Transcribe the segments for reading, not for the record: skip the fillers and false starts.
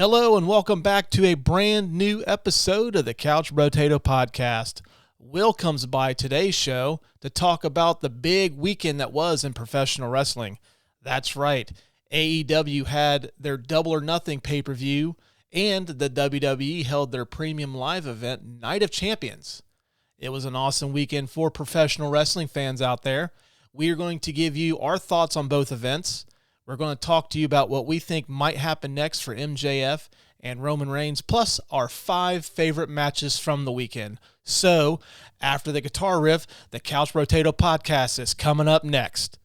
Hello and welcome back to a brand new episode of the Couchbrotatopodcast. Will comes by today's show to talk about the big weekend that was in professional wrestling. That's right, AEW had their Double or Nothing pay-per-view, and the WWE held their premium live event, Night of Champions. It was an awesome weekend for professional wrestling fans out there. We are going to give you our thoughts on both events. We're going to talk to you about what we think might happen next for MJF and Roman Reigns, plus our 5 favorite matches from the weekend. So, after the guitar riff, the Couch Potato Podcast is coming up next.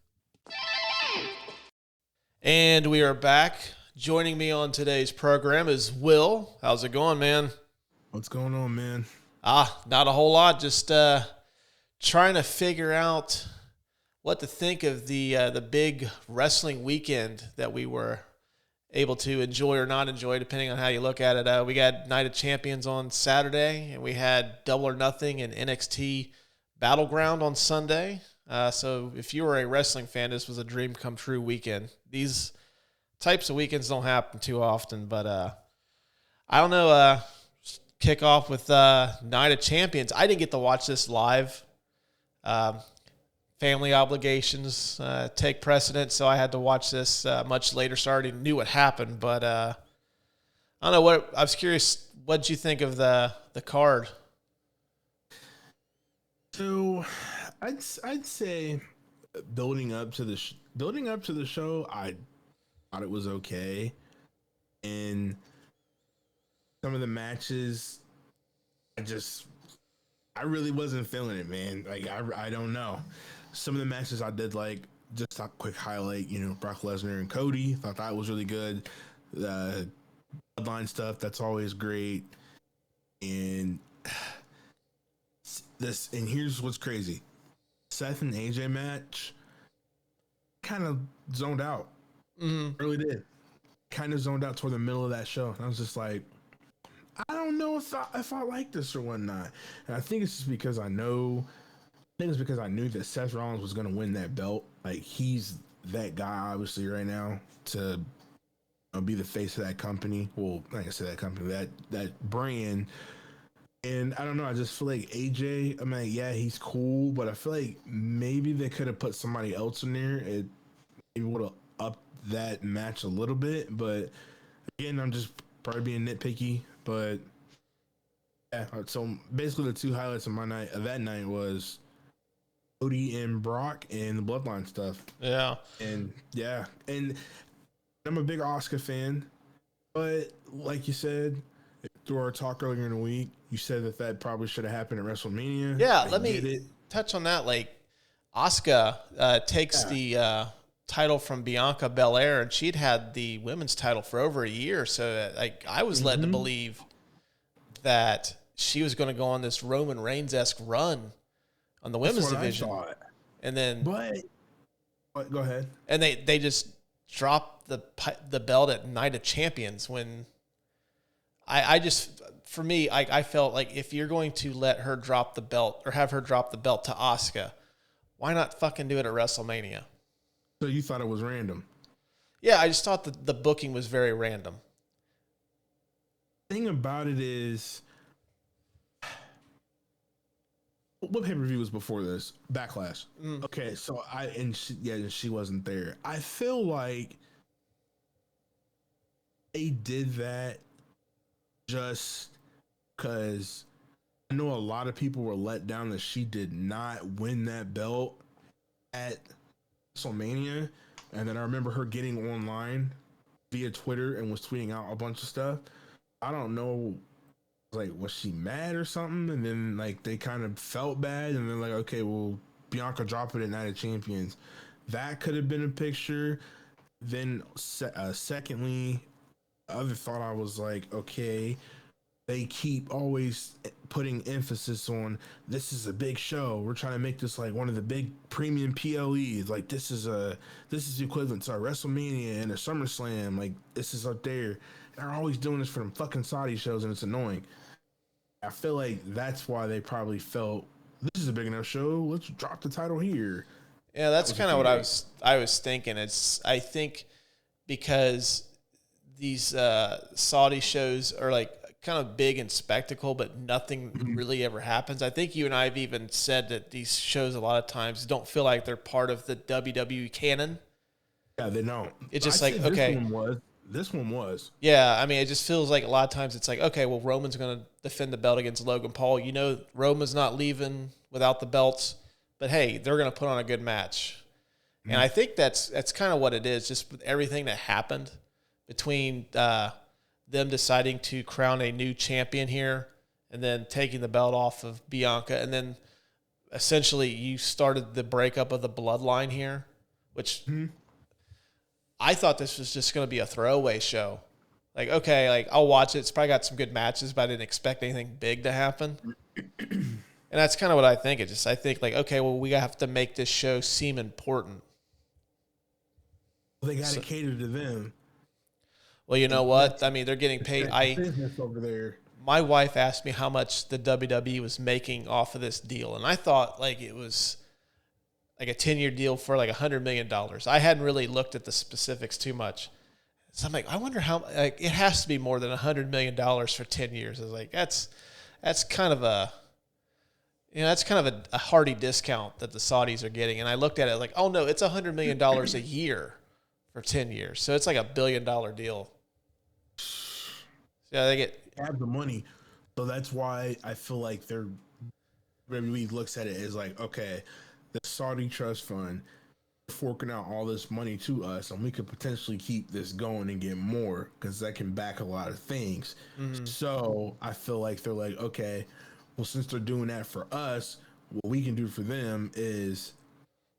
And we are back. Joining me on today's program is Will. How's it going, man? What's going on, man? Not a whole lot. Just trying to figure out what to think of the big wrestling weekend that we were able to enjoy or not enjoy, depending on how you look at it. We got Night of Champions on Saturday, and we had Double or Nothing and NXT Battleground on Sunday. So if you were a wrestling fan, this was a dream come true weekend. These types of weekends don't happen too often, but I don't know. Kick off with Night of Champions. I didn't get to watch this live. Family obligations take precedence, so I had to watch this much later. So I already knew what happened, but I don't know what. I was curious. What did you think of the card? So, I'd say building up to the show, I thought it was okay, and some of the matches, I really wasn't feeling it, man. Like I don't know. Some of the matches I did like. Just a quick highlight, Brock Lesnar and Cody. Thought that was really good. The bloodline stuff, that's always great. And here's what's crazy. Seth and AJ match kind of zoned out. Really did. Kind of zoned out toward the middle of that show. And I was just like, I don't know if I like this or whatnot. And I think it's just because I knew that Seth Rollins was going to win that belt. Like, he's that guy, obviously, right now to be the face of that company. Well, like I said, that company, that brand. And I don't know. I just feel like AJ, I mean, yeah, he's cool, but I feel like maybe they could have put somebody else in there. It would have upped that match a little bit. But again, I'm just probably being nitpicky. But yeah, so basically the 2 highlights of that night was Cody and Brock and the bloodline stuff. Yeah. And I'm a big Asuka fan, but like you said, through our talk earlier in the week, you said that probably should have happened at WrestleMania. Yeah, let me touch on that. Like, Asuka takes the title from Bianca Belair, and she'd had the women's title for over a year. So, I was led to believe that she was going to go on this Roman Reigns-esque run on the women's division. And then, but go ahead. And they just dropped the belt at Night of Champions when I felt like if you're going to let her drop the belt or have her drop the belt to Asuka, why not fucking do it at WrestleMania? So you thought it was random? Yeah, I just thought the booking was very random. The thing about it is, what pay-per-view was before this? Backlash. Okay, so she wasn't there. I feel like they did that just because I know a lot of people were let down that she did not win that belt at WrestleMania. And then I remember her getting online via Twitter and was tweeting out a bunch of stuff. I don't know, like, was she mad or something? And then, like, they kind of felt bad, and then, like, okay, well, Bianca dropped it at Night of Champions. That could have been a picture. Then, secondly, the other thought, I was like, okay, they keep always putting emphasis on, this is a big show. We're trying to make this like one of the big premium PLEs. Like, this is equivalent to our WrestleMania and a SummerSlam. Like, this is up there. They're always doing this for them fucking Saudi shows, and it's annoying. I feel like that's why they probably felt, this is a big enough show. Let's drop the title here. Yeah, that's kind of what I was thinking. I think because these Saudi shows are like kind of big and spectacle, but nothing really ever happens. I think you and I have even said that these shows a lot of times don't feel like they're part of the WWE canon. Yeah, they don't. It's just like, okay. This one was. Yeah, I mean, it just feels like a lot of times it's like, okay, well, Roman's going to defend the belt against Logan Paul. You know, Roman's not leaving without the belts, but hey, they're going to put on a good match. Mm-hmm. And I think that's kind of what it is, just with everything that happened between them deciding to crown a new champion here and then taking the belt off of Bianca. And then essentially you started the breakup of the bloodline here, which I thought this was just going to be a throwaway show. Like, okay, like I'll watch it. It's probably got some good matches, but I didn't expect anything big to happen. And that's kind of what I think. I think like, okay, well, we have to make this show seem important. Well, they got to cater to them. Well, you know what? I mean, they're getting paid. Business over there. My wife asked me how much the WWE was making off of this deal, and I thought like it was like a 10-year deal for like $100 million. I hadn't really looked at the specifics too much. So I'm like, I wonder how, like, it has to be more than $100 million for 10 years. I was like, that's kind of a, that's kind of a hearty discount that the Saudis are getting. And I looked at it like, oh no, it's $100 million a year for 10 years. So it's like $1 billion deal. Yeah, they have the money. So that's why I feel like WWE looks at it as like, okay, the Saudi trust fund forking out all this money to us, and we could potentially keep this going and get more because that can back a lot of things. So I feel like they're like, okay, well, since they're doing that for us, what we can do for them is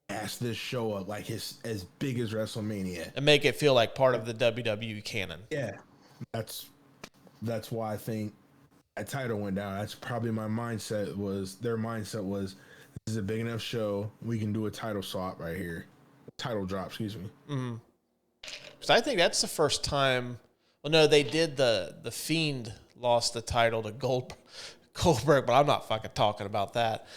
ask this show up like as big as WrestleMania and make it feel like part of the WWE canon. Yeah, that's why I think that title went down. That's probably my mindset. Their mindset was, this is a big enough show. We can do a title swap right here. Title drop, excuse me. So I think that's the first time. Well, no, they did the Fiend lost the title to Goldberg, but I'm not fucking talking about that.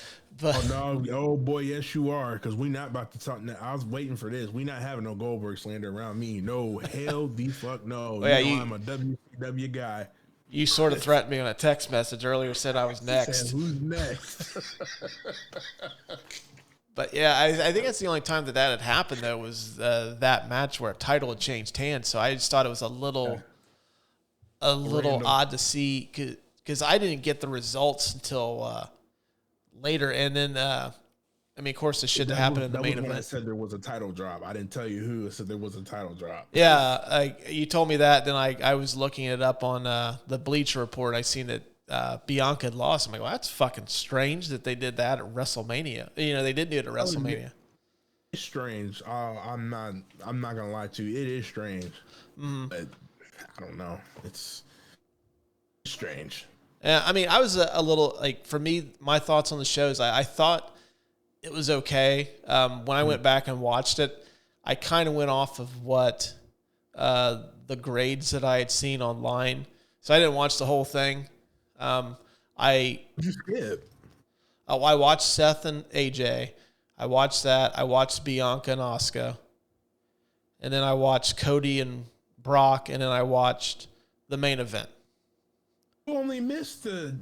But oh boy, yes you are, because we not about to talk. I was waiting for this. We not having no Goldberg slander around me. No, hell the fuck no. I'm a WCW guy. You sort of threatened me on a text message earlier, said I was next. Who's next? But yeah, I think that's the only time that had happened, though, was that match where a title had changed hands. So I just thought it was a little odd to see, because I didn't get the results until later. And then, I mean, of course, the shit that happened in the main event. I said there was a title drop. I didn't tell you who said there was a title drop. Yeah, you told me that. Then I was looking it up on the Bleacher Report. I seen that Bianca had lost. I'm like, well, that's fucking strange that they did that at WrestleMania. They did do it at WrestleMania. It's strange. I'm not gonna lie to you. It is strange. But I don't know. It's strange. I mean, I was a little like, for me, my thoughts on the shows. I thought it was okay. When I went back and watched it, I kind of went off of what the grades that I had seen online. So I didn't watch the whole thing. I watched Seth and AJ. I watched that. I watched Bianca and Asuka. And then I watched Cody and Brock. And then I watched the main event. You only missed the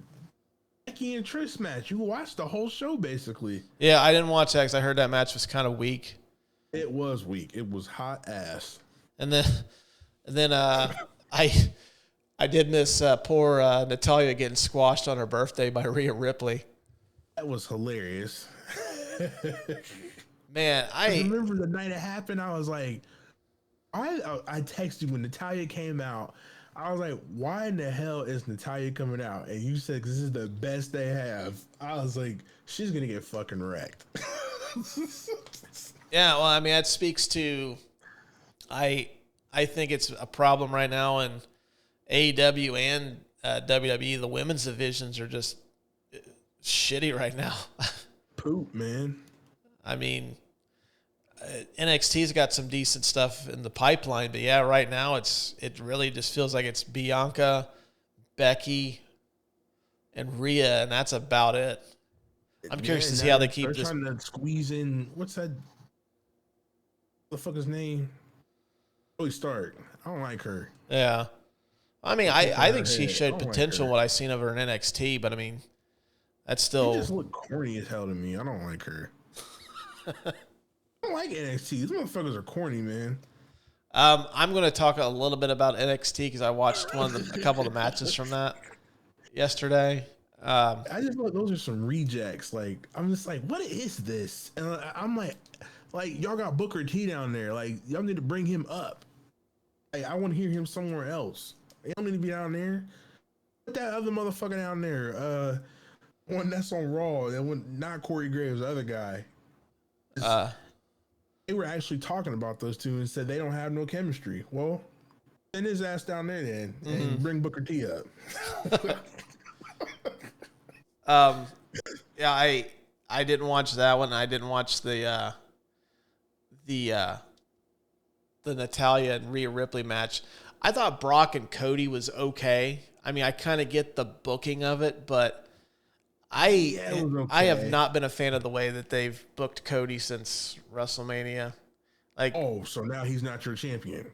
Becky and Trish match. You watched the whole show, basically. Yeah, I didn't watch that because I heard that match was kind of weak. It was weak. It was hot ass. And then I did miss poor Natalya getting squashed on her birthday by Rhea Ripley. That was hilarious. Man, I remember the night it happened. I was like, I texted you when Natalya came out. I was like, why in the hell is Natalya coming out? And you said, because this is the best they have. I was like, she's going to get fucking wrecked. Yeah, well, I mean, that speaks to, I think it's a problem right now in AEW and WWE. The women's divisions are just shitty right now. Poop, man. I mean, NXT's got some decent stuff in the pipeline, but yeah, right now it really just feels like it's Bianca, Becky, and Rhea, and that's about it. I'm curious to see how they keep this. Trying to squeeze in, what's that? What the fuck his name? Joey Stark. I don't like her. Yeah. I mean, I think she head. showed potential Like what I've seen of her in NXT, but I mean, that's She still. just look corny as hell to me. I don't like her. I don't like NXT. These motherfuckers are corny, man. I'm going to talk a little bit about NXT because I watched a couple of the matches from that yesterday. I just thought those are some rejects. Like, I'm just like, what is this? And I'm like, y'all got Booker T down there. Like, y'all need to bring him up. Like, I want to hear him somewhere else. Y'all need to be down there. Put that other motherfucker down there. One that's on Raw. That one, not Corey Graves, the other guy. They were actually talking about those two and said they don't have no chemistry. Well, send his ass down there then and bring Booker T up. Yeah, I didn't watch that one. I didn't watch the Natalya and Rhea Ripley match. I thought Brock and Cody was okay. I mean, I kind of get the booking of it, but I have not been a fan of the way that they've booked Cody since WrestleMania. Like, oh, so now he's not your champion.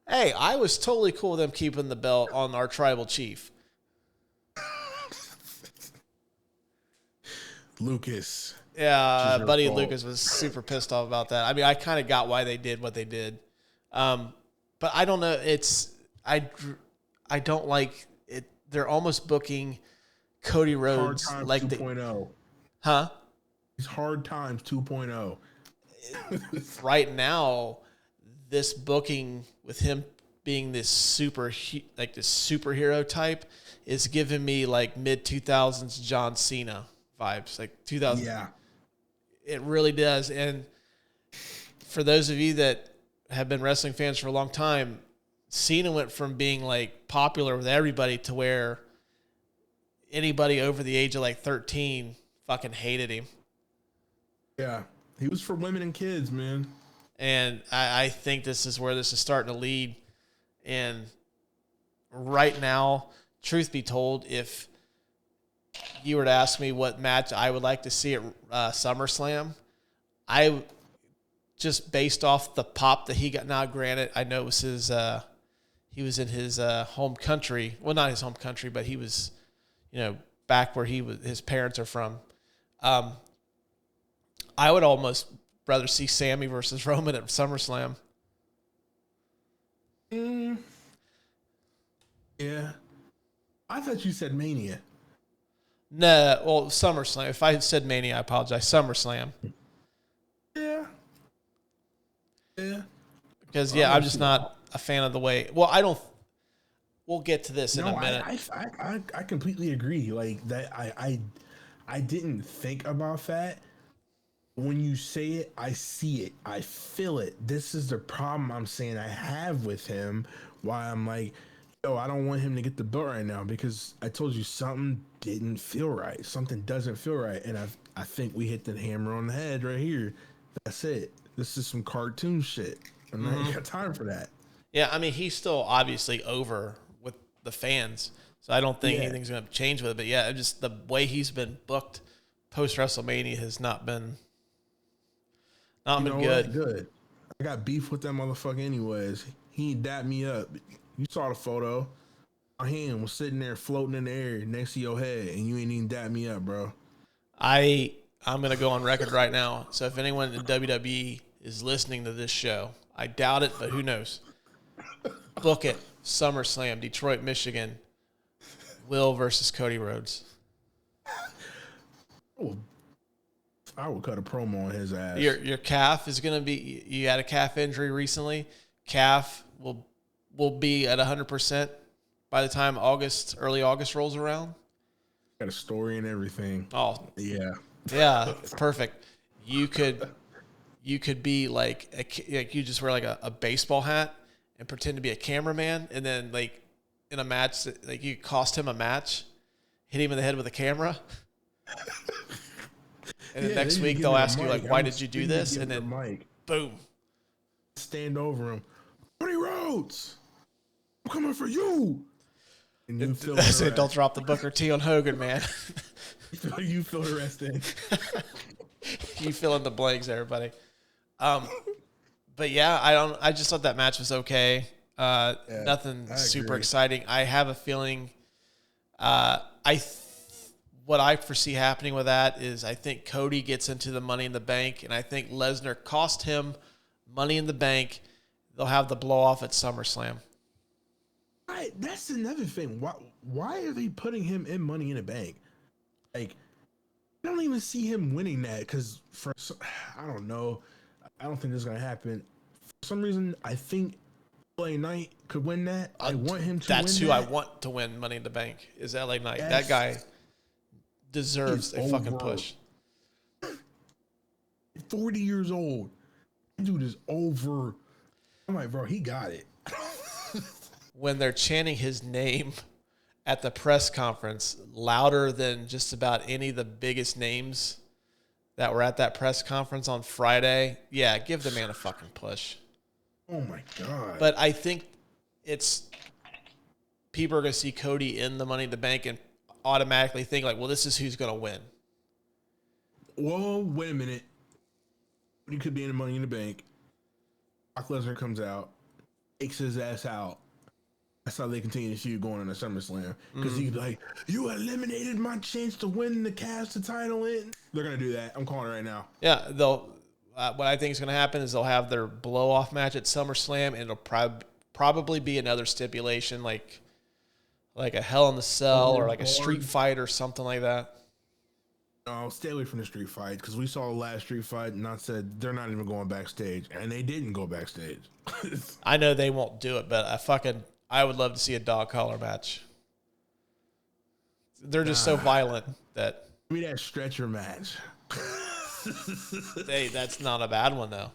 Hey, I was totally cool with them keeping the belt on our tribal chief. Lucas. Yeah, Buddy Lucas was super pissed off about that. I mean, I kind of got why they did what they did. But I don't know. I don't like it. They're almost booking Cody Rhodes Hard Times like 2.0. Huh? It's Hard Times 2.0. Right now, this booking with him being this superhero type is giving me like mid 2000s John Cena vibes, like 2000. Yeah, it really does. And for those of you that have been wrestling fans for a long time, Cena went from being like popular with everybody to where anybody over the age of like 13 fucking hated him. Yeah, he was for women and kids, man. And I think this is where this is starting to lead. And right now, truth be told, if you were to ask me what match I would like to see at SummerSlam, I just based off the pop that he got. Now, granted, I know it was his. He was in his home country. Well, not his home country, but he was, back where his parents are from. I would almost rather see Sammy versus Roman at SummerSlam. Yeah. I thought you said Mania. No, well, SummerSlam. If I said Mania, I apologize. SummerSlam. Yeah. Yeah. Because, I'm just not a fan of the way. Well, I don't. We'll get to this in a minute. I completely agree. Like that, I didn't think about that. When you say it, I see it. I feel it. This is the problem I'm saying I have with him. Why I'm like, I don't want him to get the belt right now because I told you something didn't feel right. Something doesn't feel right. And I think we hit the hammer on the head right here. That's it. This is some cartoon shit. And I ain't got time for that. Yeah, I mean, he's still obviously over with the fans. So I don't think anything's going to change with it. But yeah, just the way he's been booked post WrestleMania has not been good. Good. I got beef with that motherfucker anyways. He dapped me up. You saw the photo. My hand was sitting there floating in the air next to your head, and you ain't even dapped me up, bro. I'm going to go on record right now. So if anyone in WWE is listening to this show, I doubt it, but who knows? Book it. SummerSlam, Detroit, Michigan. Will versus Cody Rhodes. I would cut a promo on his ass. Your calf is going to be. You had a calf injury recently. Calf will be at 100% by the time early August rolls around. Got a story and everything. Oh yeah, perfect. You could be like you just wear like a baseball hat and pretend to be a cameraman, and then like in a match, like you cost him a match, hit him in the head with a camera. And then next week they'll ask you, like, why did you do this? And then, boom. Stand over him. Cody Rhodes, I'm coming for you. And you feel don't drop the Booker T on Hogan, man. You feel the rest in. You fill in the blanks, everybody. But yeah, I just thought that match was okay. Nothing super exciting. I have a feeling. What I foresee happening with that is I think Cody gets into the Money in the Bank, and I think Lesnar cost him Money in the Bank. They'll have the blow off at SummerSlam. That's another thing. Why are they putting him in Money in the Bank? Like, I don't even see him winning that because I don't know. I don't think this is gonna happen. For some reason, I think LA Knight could win that. I want him to. That's who I want to win Money in the Bank. Is LA Knight. That guy deserves a fucking push. 40 years old. Dude is over. I'm like, bro, he got it. When they're chanting his name at the press conference louder than just about any of the biggest names that were at that press conference on Friday, yeah, give the man a fucking push. Oh my God. But I think people are going to see Cody in the Money in the Bank and automatically think like, well, this is who's going to win. Well, wait a minute. He could be in the Money in the Bank. Brock Lesnar comes out, takes his ass out. That's how they continue to feud going on the SummerSlam. Because he's like, you eliminated my chance to win the title in. They're going to do that. I'm calling it right now. Yeah, they'll. What I think is going to happen is they'll have their blow-off match at SummerSlam, and it'll probably be another stipulation like a Hell in the Cell or like a street fight or something like that. No, stay away from the street fight because we saw the last street fight and I said they're not even going backstage, and they didn't go backstage. I know they won't do it, but I would love to see a dog collar match. They're just so violent that. Give me that stretcher match. Hey, that's not a bad one though.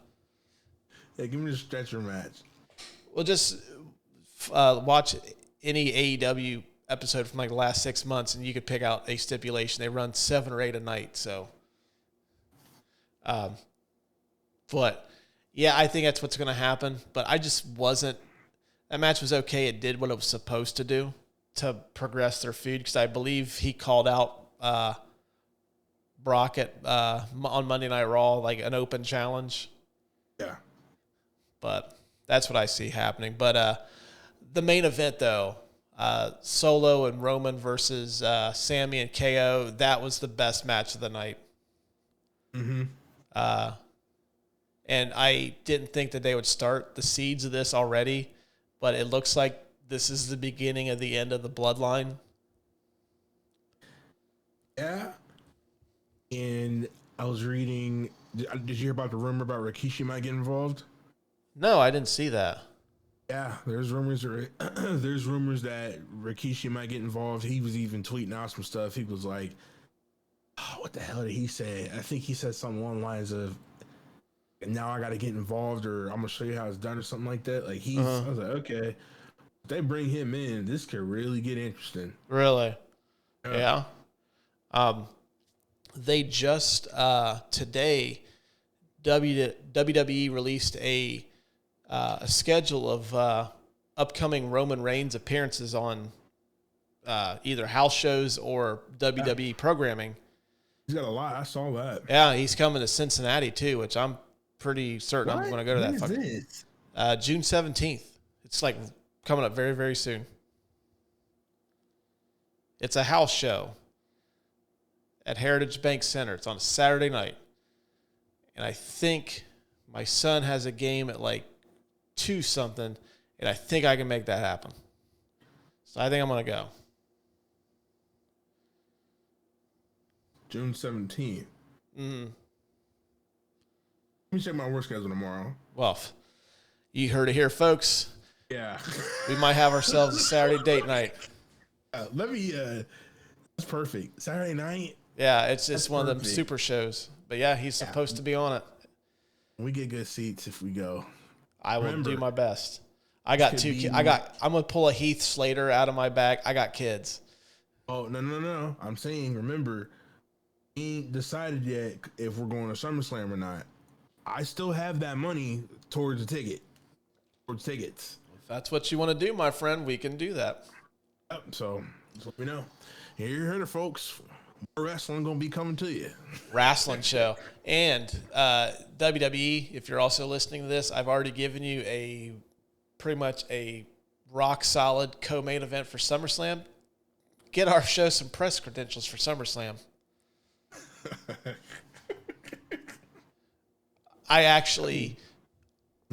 Yeah, give me the stretcher match. Well, just watch any AEW episode from like the last 6 months, and you could pick out a stipulation. They run 7 or 8 a night, so. But yeah, I think that's what's going to happen. But I just wasn't. That match was okay. It did what it was supposed to do to progress their feud because I believe he called out Brock on Monday Night Raw like an open challenge. Yeah. But that's what I see happening. But the main event, though, Solo and Roman versus Sammy and KO, that was the best match of the night. Mm-hmm. And I didn't think that they would start the seeds of this already, but it looks like this is the beginning of the end of the bloodline. Yeah. And I was reading, did you hear about the rumor about Rikishi might get involved? No, I didn't see that. Yeah, there's rumors that Rikishi might get involved. He was even tweeting out some stuff. He was like, what the hell did he say? I think he said something along the lines of, now I got to get involved, or I'm going to show you how it's done, or something like that. Like, I was like, okay. If they bring him in, this could really get interesting. Really? Yeah. They just, today, WWE released a schedule of upcoming Roman Reigns appearances on either house shows or WWE programming. He's got a lot. I saw that. Yeah, he's coming to Cincinnati too, which I'm pretty certain I'm going to go to that. When is June 17th. It's like coming up very, very soon. It's a house show at Heritage Bank Center. It's on a Saturday night. And I think my son has a game at like 2 something, and I think I can make that happen. So I think I'm going to go. June 17th. Mm-hmm. Let me check my work schedule tomorrow. Well, you heard it here, folks. Yeah. We might have ourselves a Saturday date night. That's perfect. Saturday night? Yeah, it's one of them super shows. But yeah, he's supposed to be on it. We get good seats if we go. I will do my best. I got 2 kids. I'm going to pull a Heath Slater out of my bag. I got kids. Oh, no. I'm saying, remember, we ain't decided yet if we're going to SummerSlam or not. I still have that money towards the ticket. Towards tickets. If that's what you want to do, my friend, we can do that. Yep, so just let me know. Here you heard it, folks. more wrestling gonna be coming to you. Wrestling show. And WWE, if you're also listening to this, I've already given you pretty much a rock solid co-main event for SummerSlam. Get our show some press credentials for SummerSlam. I actually,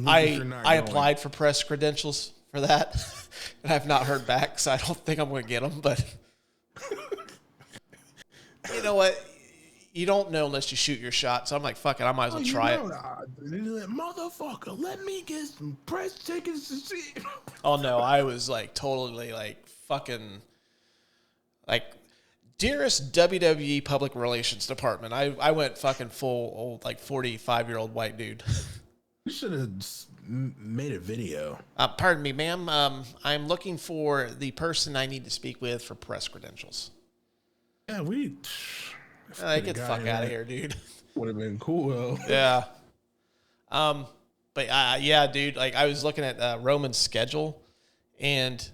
I applied for press credentials for that, and I've not heard back, so I don't think I'm going to get them. But you know what? You don't know unless you shoot your shot. So I'm like, fuck it, I might as well try it. Motherfucker, let me get some press tickets to see. Oh no, I was like totally like fucking like dearest WWE public relations department. I went fucking full old like 45-year-old white dude. You should have made a video. Pardon me, ma'am. I'm looking for the person I need to speak with for press credentials. Yeah, get the fuck out of here, dude. Would have been cool, though. Yeah. But yeah, dude. Like I was looking at Roman's schedule, and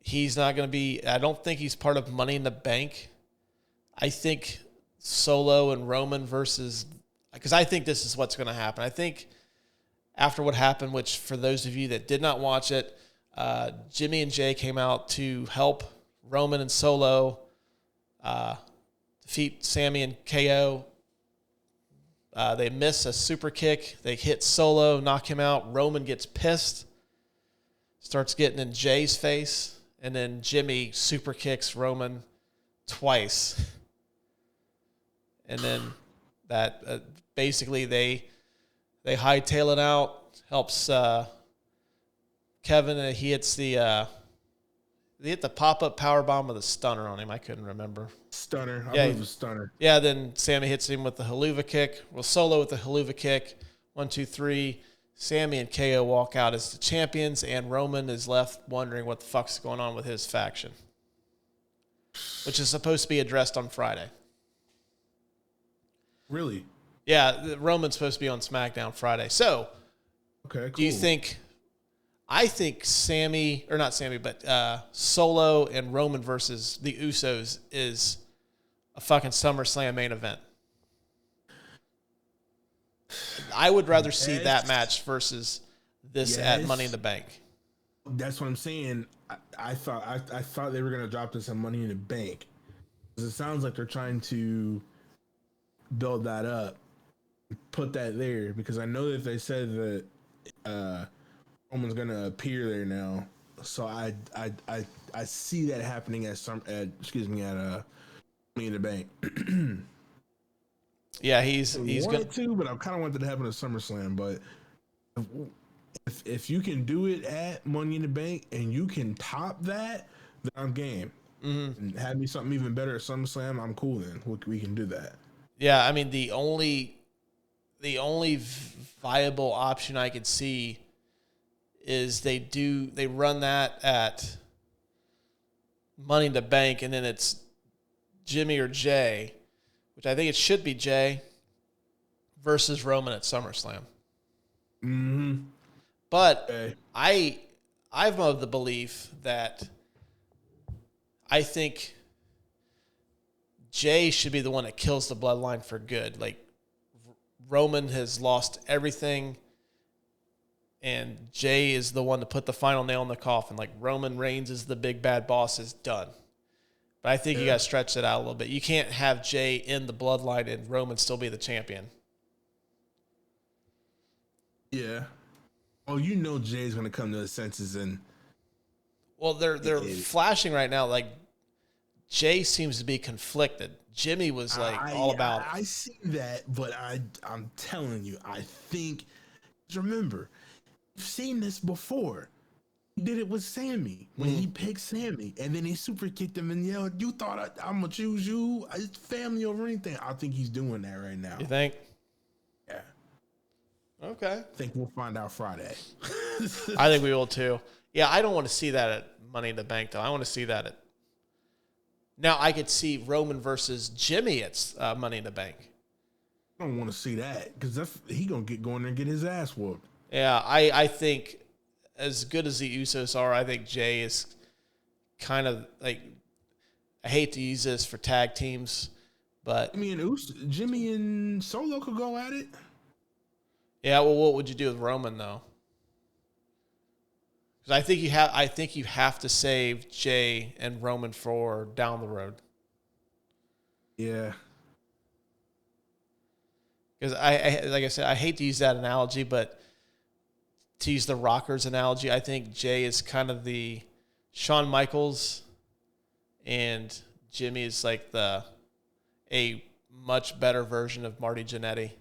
he's not going to be. I don't think he's part of Money in the Bank. I think Solo and Roman versus, because I think this is what's going to happen. I think after what happened, which for those of you that did not watch it, Jimmy and Jay came out to help Roman and Solo defeat Sammy and KO. They miss a super kick. They hit Solo, knock him out. Roman gets pissed, starts getting in Jay's face, and then Jimmy super kicks Roman twice. And then that basically they hightail it out. Helps Kevin. He hits they hit the pop-up power bomb with a stunner on him. I couldn't remember. Stunner. I believe it was stunner. Yeah, then Sammy hits him with the haluva kick. Well, Solo with the haluva kick. 1, 2, 3. Sammy and KO walk out as the champions, and Roman is left wondering what the fuck's going on with his faction, which is supposed to be addressed on Friday. Really? Yeah, Roman's supposed to be on SmackDown Friday. So, okay, cool. Do you think... I think Sammy, or not Sammy, but Solo and Roman versus the Usos is a fucking SummerSlam main event. I would rather see that match versus this at Money in the Bank. That's what I'm saying. I thought they were gonna drop this at Money in the Bank, because it sounds like they're trying to build that up, put that there, because I know that they said that Roman's gonna appear there now, so I see that happening at Money in the Bank. Yeah, he's good too, but I kind of wanted to happen at SummerSlam. But if you can do it at Money in the Bank and you can top that, then I'm game. Mm-hmm. And have me something even better at SummerSlam, I'm cool. Then we can do that. Yeah, I mean the only viable option I could see is they run that at Money in the Bank, and then it's Jimmy or Jay, which I think it should be Jay, versus Roman at SummerSlam. Mm-hmm. But okay. I'm of the belief that I think Jay should be the one that kills the bloodline for good. Like, Roman has lost everything, and Jay is the one to put the final nail in the coffin. Like, Roman Reigns is the big bad boss, is done. But I think you got to stretch it out a little bit. You can't have Jay in the bloodline and Roman still be the champion. Yeah. Oh, you know Jay's going to come to his senses and... Well, they're flashing right now. Like, Jay seems to be conflicted. Jimmy was all about it. I see that, but I'm telling you, I think... Remember... I've seen this before. He did it with Sammy when he picked Sammy, and then he super kicked him and yelled, "You thought I'm gonna choose you? It's family over anything." I think he's doing that right now. You think? Yeah. Okay. I think we'll find out Friday. I think we will too. Yeah, I don't want to see that at Money in the Bank though. I want to see that at. Now I could see Roman versus Jimmy at Money in the Bank. I don't want to see that because he gonna go in there and get his ass whooped. Yeah, I think as good as the Usos are, I think Jay is kind of like, I hate to use this for tag teams, But Jimmy and Solo could go at it. Yeah, well, what would you do with Roman though? Because I think you have to save Jay and Roman for down the road. Yeah. Because I like I said, I hate to use that analogy, but to use the Rockers analogy, I think Jay is kind of the Shawn Michaels, and Jimmy is like a much better version of Marty Jannetty.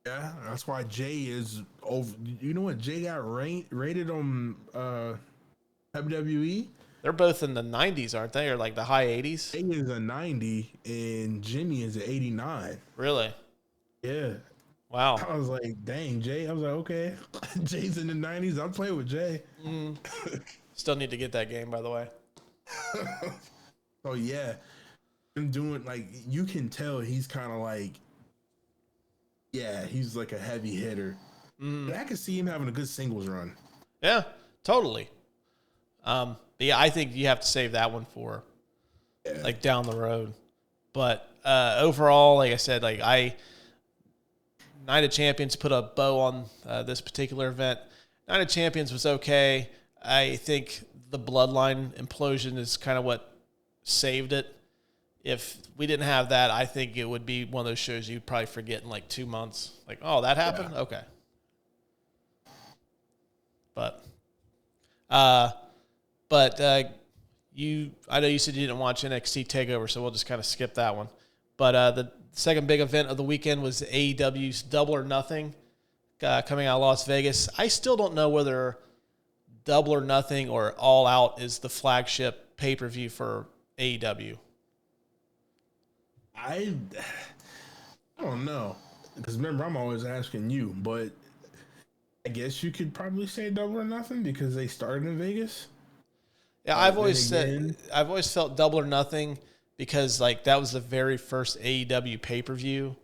Yeah, that's why Jay is over. You know what? Jay got rated on WWE. They're both in the 90s, aren't they? Or like the high 80s? Jay is a 90 and Jimmy is an 89. Really? Yeah. Wow. I was like, dang, Jay. I was like, okay. Jay's in the 90s. I'll play with Jay. Still need to get that game, by the way. Oh, yeah. I'm doing, like, you can tell he's kind of like, yeah, he's like a heavy hitter. But I could see him having a good singles run. Yeah, totally. But yeah, I think you have to save that one for like down the road. But overall, like I said, like Night of Champions put a bow on this particular event. Night of Champions was okay. I think the Bloodline implosion is kind of what saved it. If we didn't have that, I think it would be one of those shows you'd probably forget in like 2 months. Like, oh, that happened? Yeah. Okay. But I know you said you didn't watch NXT TakeOver, so we'll just kind of skip that one. But the second big event of the weekend was AEW's Double or Nothing coming out of Las Vegas. I still don't know whether Double or Nothing or All Out is the flagship pay-per-view for AEW. I don't know, because remember, I'm always asking you, but I guess you could probably say Double or Nothing because they started in Vegas. Yeah, I've always felt Double or Nothing because like that was the very first AEW pay-per-view,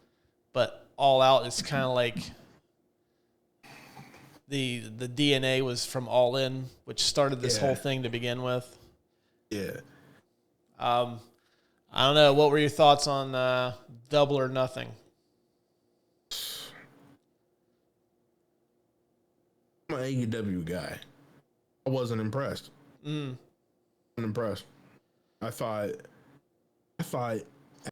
but All Out is kind of like the DNA was from All In, which started this whole thing to begin with. Yeah. I don't know. What were your thoughts on Double or Nothing? I'm an AEW guy. I wasn't impressed. Wasn't impressed. I thought out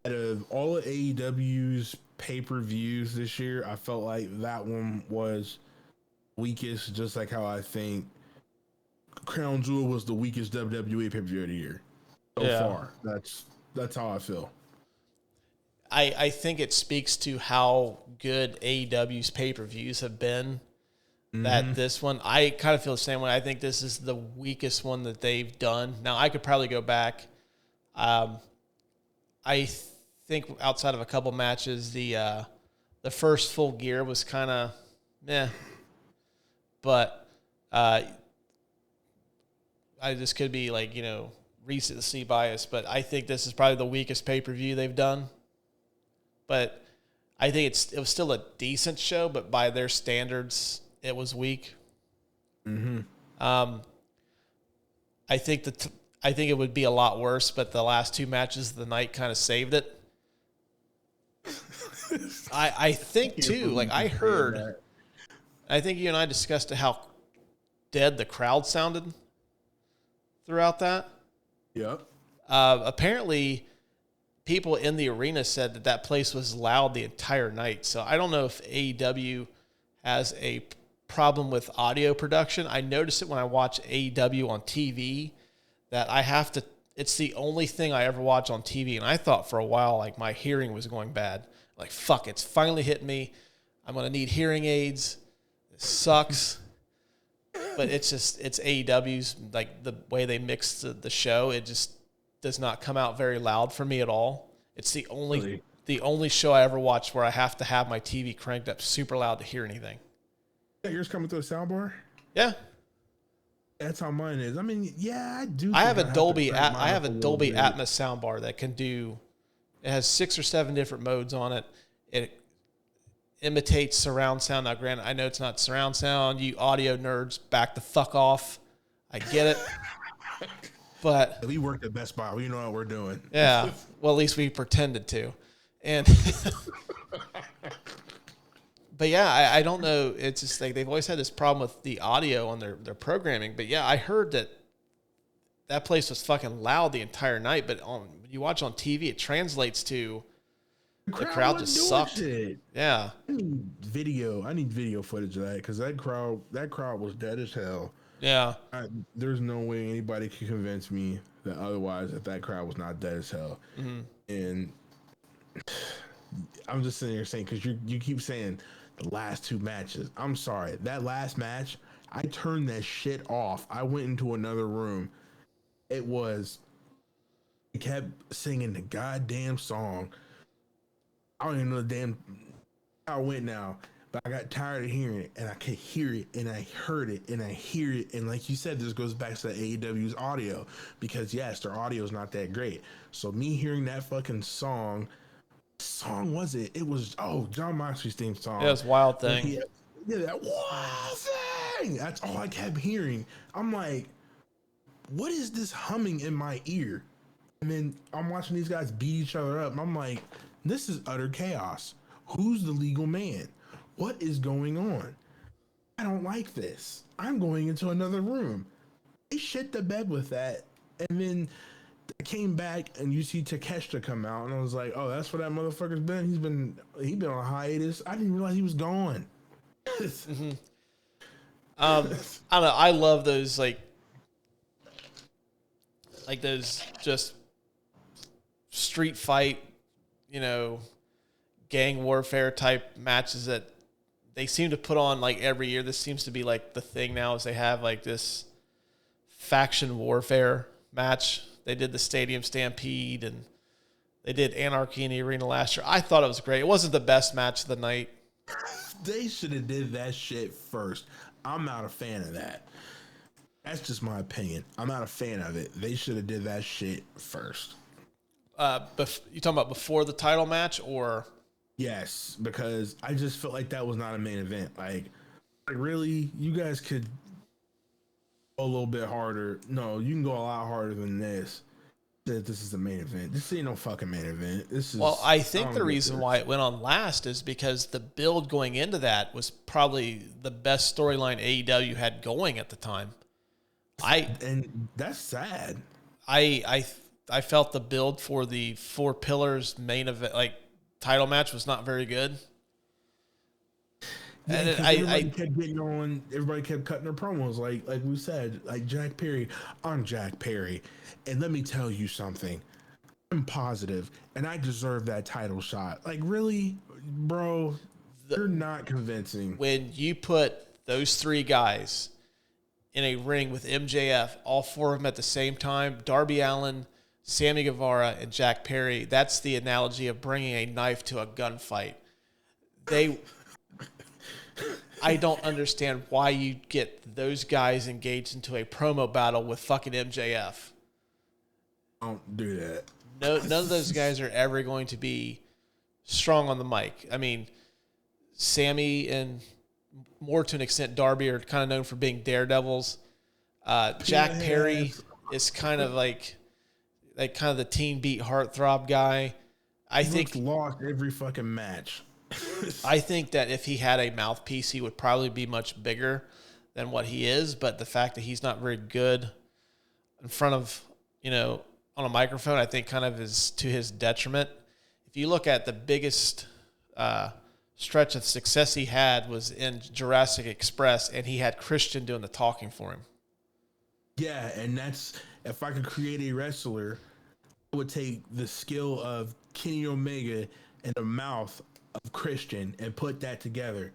of all of AEW's pay-per-views this year, I felt like that one was weakest, just like how I think Crown Jewel was the weakest WWE pay-per-view of the year so far. That's how I feel. I think it speaks to how good AEW's pay-per-views have been. That this one, I kind of feel the same way. I think this is the weakest one that they've done. Now, I could probably go back. I think outside of a couple matches, the first Full Gear was kind of meh. But I just could be like, recency bias, but I think this is probably the weakest pay-per-view they've done. But I think it was still a decent show, but by their standards, it was weak. I think it would be a lot worse, but the last two matches of the night kind of saved it. I think too, like I heard, I think you and I discussed how dead the crowd sounded throughout that. Yep. Apparently, people in the arena said that place was loud the entire night. So I don't know if AEW has a problem with audio production. I notice it when I watch AEW on TV that it's the only thing I ever watch on TV. And I thought for a while, like my hearing was going bad. Like, fuck, it's finally hit me. I'm going to need hearing aids. It sucks. But it's AEW's, like the way they mix the show. It just does not come out very loud for me at all. It's the only show I ever watched where I have to have my TV cranked up super loud to hear anything. Yeah, yours coming through a soundbar? Yeah. That's how mine is. I mean, yeah, I do. I have a Dolby Atmos soundbar that can do. It has 6 or 7 different modes on it. It imitates surround sound. Now, granted, I know it's not surround sound. You audio nerds, back the fuck off. I get it. But we worked at Best Buy. We know what we're doing. Yeah. Well, at least we pretended to. And but yeah, I don't know. It's just like they've always had this problem with the audio on their programming. But yeah, I heard that place was fucking loud the entire night. But when you watch on TV, it translates to the crowd just sucked. Shit. Yeah. I need video footage of that because that crowd was dead as hell. Yeah. There's no way anybody can convince me that otherwise that crowd was not dead as hell. Mm-hmm. And I'm just sitting here saying, because you keep saying the last two matches. I'm sorry. That last match, I turned that shit off. I went into another room. It kept singing the goddamn song. I don't even know the damn how it went now. But I got tired of hearing it, and I could hear it, and I heard it, and I hear it. And like you said, this goes back to AEW's audio, because yes, their audio is not that great. So me hearing that fucking song was it? It was John Moxley's theme song. Yeah, it was Wild Thing. Yeah, that Wild Thing. That's all I kept hearing. I'm like, what is this humming in my ear? And then I'm watching these guys beat each other up, and I'm like, this is utter chaos. Who's the legal man? What is going on? I don't like this. I'm going into another room. They shit the bed with that. And then I came back and you see Takeshita come out, and I was like, oh, that's where that motherfucker's been. He's been on hiatus. I didn't realize he was gone. Mm-hmm. I don't know. I love those like those just street fight, gang warfare type matches that they seem to put on like every year. This seems to be like the thing now, is they have like this faction warfare match. They did the Stadium Stampede and they did Anarchy in the Arena last year. I thought it was great. It wasn't the best match of the night. They should have did that shit first. I'm not a fan of that. That's just my opinion. I'm not a fan of it. They should have did that shit first. You talking about before the title match or? Yes, because I just felt like that was not a main event. Like really, you guys could go a little bit harder. No, you can go a lot harder than this. That this is the main event. This ain't no fucking main event. This is. Well, I think the reason why it went on last is because the build going into that was probably the best storyline AEW had going at the time. And that's sad. I felt the build for the Four Pillars main event, like title match, was not very good. Yeah, and everybody kept getting on. Everybody kept cutting their promos, like we said, like Jack Perry. I'm Jack Perry, and let me tell you something. I'm positive, and I deserve that title shot. Like, really, bro? You're not convincing. When you put those three guys in a ring with MJF, all four of them at the same time, Darby Allin, Sammy Guevara, and Jack Perry, that's the analogy of bringing a knife to a gunfight. I don't understand why you get those guys engaged into a promo battle with fucking MJF. Don't do that. No, none of those guys are ever going to be strong on the mic. I mean, Sammy and more to an extent Darby are kind of known for being daredevils. Jack Perry is kind of like kind of the teen beat heartthrob guy. I think lost every fucking match. I think that if he had a mouthpiece, he would probably be much bigger than what he is. But the fact that he's not very good in front of, on a microphone, I think kind of is to his detriment. If you look at the biggest stretch of success he had was in Jurassic Express, and he had Christian doing the talking for him. Yeah, and that's, if I could create a wrestler, I would take the skill of Kenny Omega and the mouth of Christian and put that together.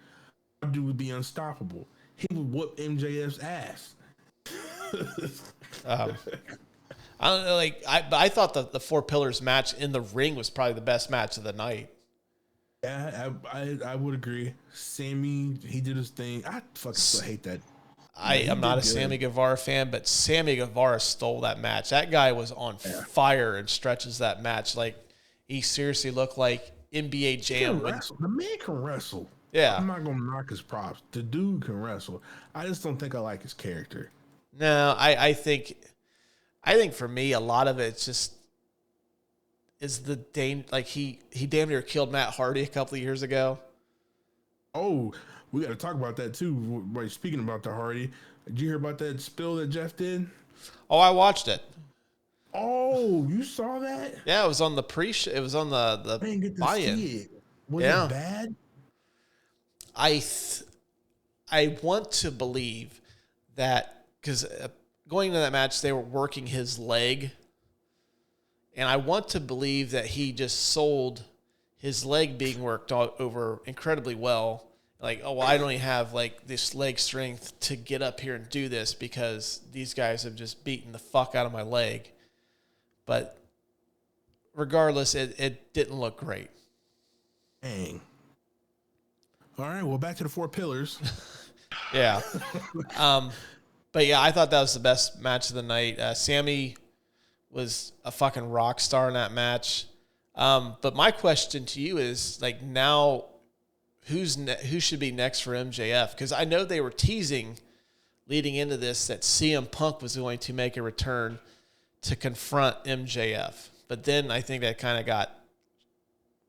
That dude would be unstoppable. He would whoop MJF's ass. I don't know, I thought the Four Pillars match in the ring was probably the best match of the night. Yeah, I would agree. Sammy, he did his thing. I fucking still hate that. I am not a Sammy Guevara fan, but Sammy Guevara stole that match. That guy was on fire and stretches that match. Like, he seriously looked like NBA Jam. The man can wrestle. Yeah. I'm not going to knock his props. The dude can wrestle. I just don't think I like his character. No, I think I think for me, a lot of it is the like he damn near killed Matt Hardy a couple of years ago. Oh, we got to talk about that too. Right, speaking about the Hardy, did you hear about that spill that Jeff did? Oh, I watched it. Oh, you saw that? Yeah, it was on the it was on the I didn't get to buy-in. see it. Was it bad? I want to believe that because going into that match, they were working his leg. And I want to believe that he just sold his leg being worked over incredibly well. Like, oh, well, I don't even have like this leg strength to get up here and do this because these guys have just beaten the fuck out of my leg. But regardless, it didn't look great. Dang. All right, well, back to the 4 pillars. Yeah. But yeah, I thought that was the best match of the night. Sammy was a fucking rock star in that match. But my question to you is, like, now who should be next for MJF? Because I know they were teasing leading into this that CM Punk was going to make a return to confront MJF. But then I think that kind of got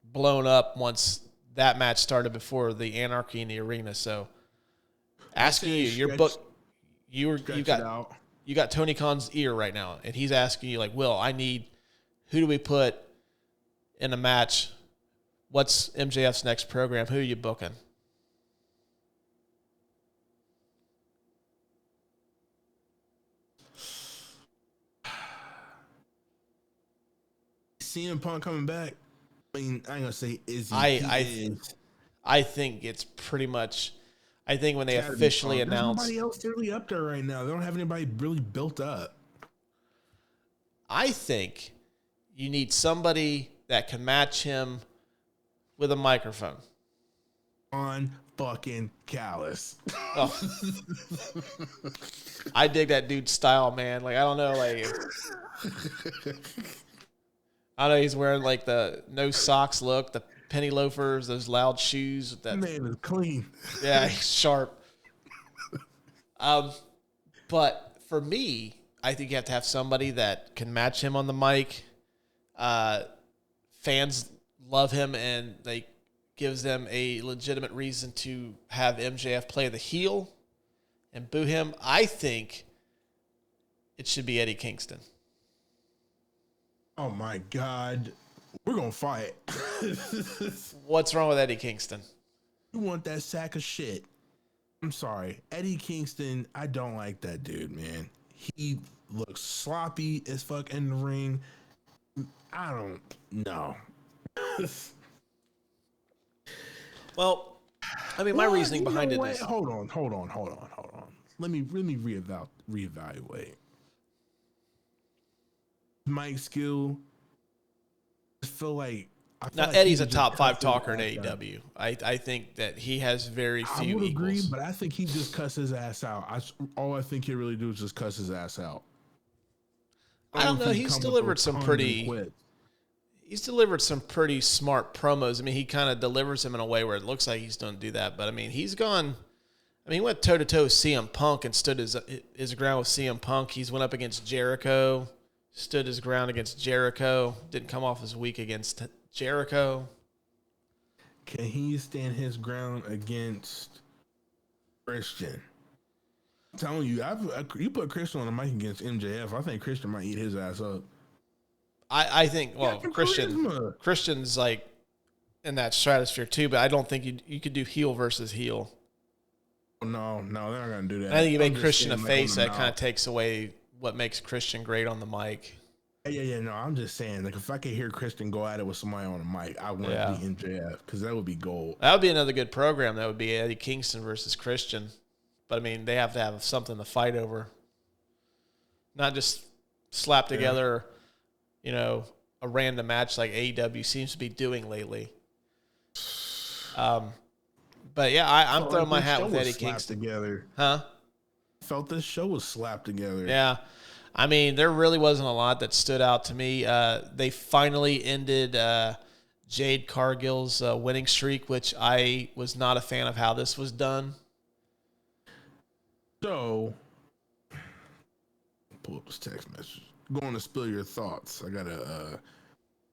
blown up once that match started before the Anarchy in the Arena. So asking you, your book, you got Tony Khan's ear right now, and he's asking you, like, Will, who do we put in a match? What's MJF's next program? Who are you booking? CM Punk coming back. I mean, I ain't gonna say is he. I think it's pretty much. I think when they officially announced, there's nobody else really up there right now. They don't have anybody really built up. I think you need somebody that can match him with a microphone. On fucking Callous. Oh. I dig that dude's style, man. Like, I don't know, like, I know he's wearing like the no socks look, the penny loafers, those loud shoes. That man is clean. Yeah, he's sharp. But for me, I think you have to have somebody that can match him on the mic. Fans love him, and they gives them a legitimate reason to have MJF play the heel and boo him. I think it should be Eddie Kingston. Oh my God. We're going to fight. What's wrong with Eddie Kingston? You want that sack of shit. I'm sorry. Eddie Kingston, I don't like that dude, man. He looks sloppy as fuck in the ring. I don't know. Well, I mean, my reasoning behind it is... Hold on. Let me reevaluate. Mike skill. I feel like Eddie's a top 5 talker in AEW. I think that he has very few I would equals. agree, but I think he just cuss his ass out. All I think he really do is just cuss his ass out. I don't know. He's delivered some pretty smart promos. I mean, he kind of delivers them in a way where it looks like he's going to do that. But I mean, he went toe to toe with CM Punk and stood his ground with CM Punk. He's went up against Jericho, stood his ground against Jericho. Didn't come off as weak against Jericho. Can he stand his ground against Christian? I'm telling you, you put Christian on the mic against MJF, I think Christian might eat his ass up. I think, well, Christian's like in that stratosphere too, but I don't think you could do heel versus heel. No, they're not going to do that. I think you make Christian a face, that kind of takes away what makes Christian great on the mic. Yeah. No, I'm just saying, like, if I could hear Christian go at it with somebody on the mic, I want to be MJF because that would be gold. That would be another good program. That would be Eddie Kingston versus Christian. But I mean, they have to have something to fight over, not just slap together, a random match like AEW seems to be doing lately. But yeah, I'm throwing my hat with Eddie Kingston. Together. Huh? I felt this show was slapped together. Yeah. I mean, there really wasn't a lot that stood out to me. They finally ended Jade Cargill's winning streak, which I was not a fan of how this was done. So, pull up this text message. going to spill your thoughts. I gotta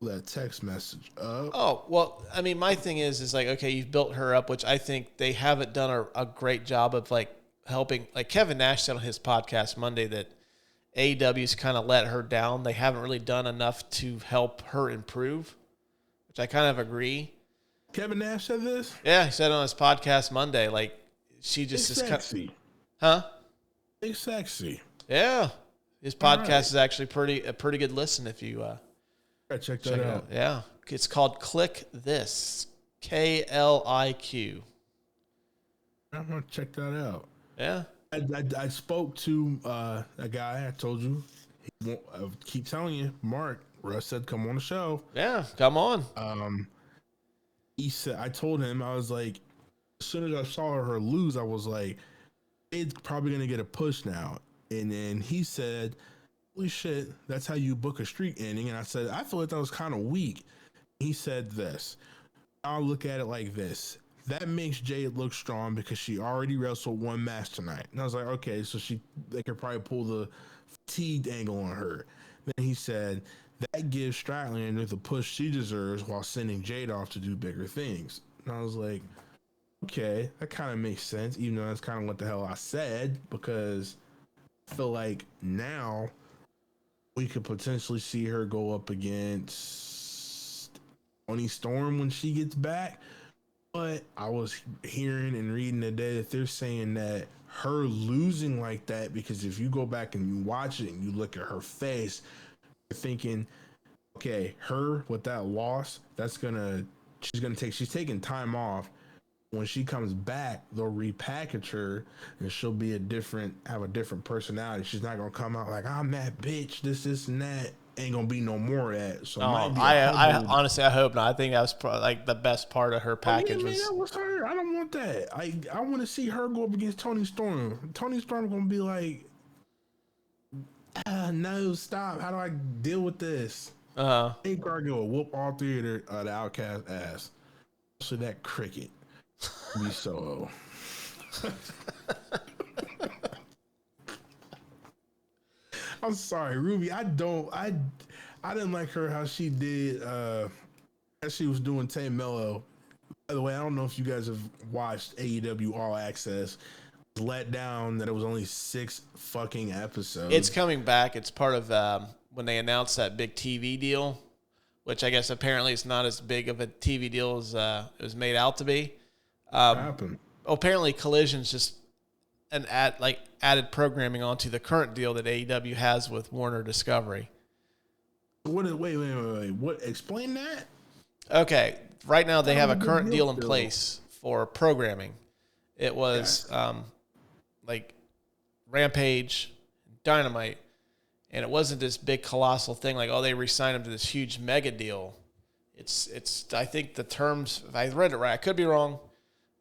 that text message up. Oh, well, I mean, my thing is like, okay, you've built her up, which I think they haven't done a great job of like helping. Like Kevin Nash said on his podcast Monday that AEW's kind of let her down. They haven't really done enough to help her improve, which I kind of agree. Kevin Nash said this? Yeah, he said on his podcast Monday, like she just is sexy. Huh? It's sexy. Yeah. His podcast is actually a pretty good listen if you check that out. Yeah. It's called Click This. KLIQ. I'm gonna check that out. Yeah. I spoke to a guy. I told you. I keep telling you, Mark. Russ said, "Come on the show." Yeah, come on. He said, I told him, I was like, as soon as I saw her lose, I was like, it's probably gonna get a push now. And then he said, holy shit, that's how you book a streak ending. And I said, I feel like that was kind of weak. He said this. I'll look at it like this. That makes Jade look strong because she already wrestled one match tonight. And I was like, okay, so they could probably pull the fatigued angle on her. Then he said, that gives Statlander the push she deserves while sending Jade off to do bigger things. And I was like, okay, that kind of makes sense, even though that's kind of what the hell I said, because I feel like now we could potentially see her go up against Toni Storm when she gets back. But I was hearing and reading today that they're saying that her losing like that, because if you go back and you watch it and you look at her face, you're thinking, okay, her with that loss, she's taking time off. When she comes back, they'll repackage her and she'll be have a different personality. She's not gonna come out like, I'm that bitch, this and that. Ain't gonna be no more of that. So I honestly, I hope not. I think that was probably like the best part of her package. That was her. I don't want that. I want to see her go up against Toni Storm. Toni Storm gonna be like, no, stop. How do I deal with this? I think I'm gonna whoop all three of the Outcast ass. Especially that cricket. Be so. I'm sorry, Ruby. I didn't like her how she did as she was doing Tay Mello. By the way, I don't know if you guys have watched AEW All Access. Let down that it was only 6 fucking episodes. It's coming back. It's part of when they announced that big TV deal, which I guess apparently it's not as big of a TV deal as it was made out to be. What happened? Apparently, Collision's just added programming onto the current deal that AEW has with Warner Discovery. Wait. What? Explain that. Okay, right now they have a current deal in place for programming. It was like Rampage, Dynamite, and it wasn't this big colossal thing like, oh, they re-signed him to this huge mega deal. It's I think the terms, if I read it right, I could be wrong,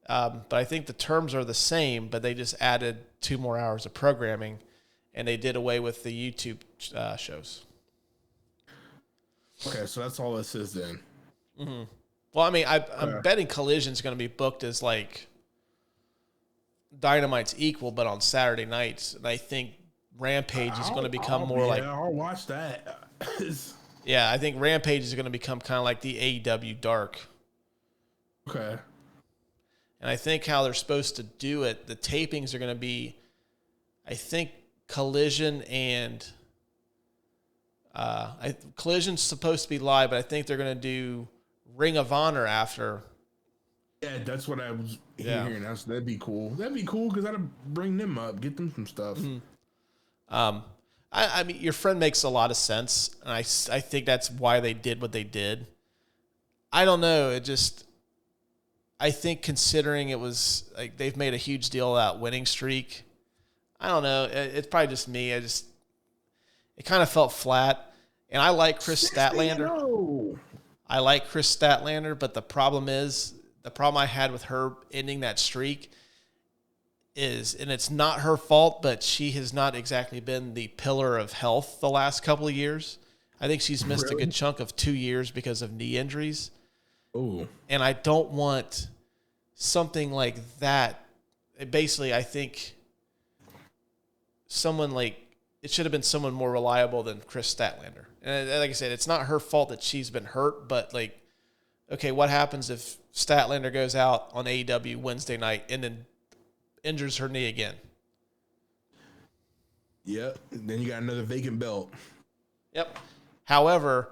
but I think the terms are the same, but they just added 2 more hours of programming, and they did away with the YouTube shows. Okay, so that's all this is then. Mm-hmm. Well, I mean, I'm betting Collision's going to be booked as like Dynamite's equal, but on Saturday nights. And I think Rampage is going to become I'll watch that. Yeah, I think Rampage is going to become kind of like the AEW Dark. Okay. And I think how they're supposed to do it, the tapings are going to be, I think, Collision and Collision's supposed to be live, but I think they're going to do Ring of Honor after. Yeah, that's what I was hearing. That'd be cool. That'd be cool because that'd bring them up, get them some stuff. Mm-hmm. I mean, your friend makes a lot of sense, and I think that's why they did what they did. I don't know. I think considering it was like they've made a huge deal of that winning streak. I don't know. It's probably just me. It kind of felt flat, and I like Chris Statlander. I like Chris Statlander, but the problem I had with her ending that streak is, and it's not her fault, but she has not exactly been the pillar of health the last couple of years. I think she's missed a good chunk of 2 years because of knee injuries. Oh, and I don't want something like that. Basically, I think someone like it should have been someone more reliable than Chris Statlander. And like I said, it's not her fault that she's been hurt, but like, okay, what happens if Statlander goes out on AEW Wednesday night and then injures her knee again? Yep. Then you got another vacant belt. Yep. However,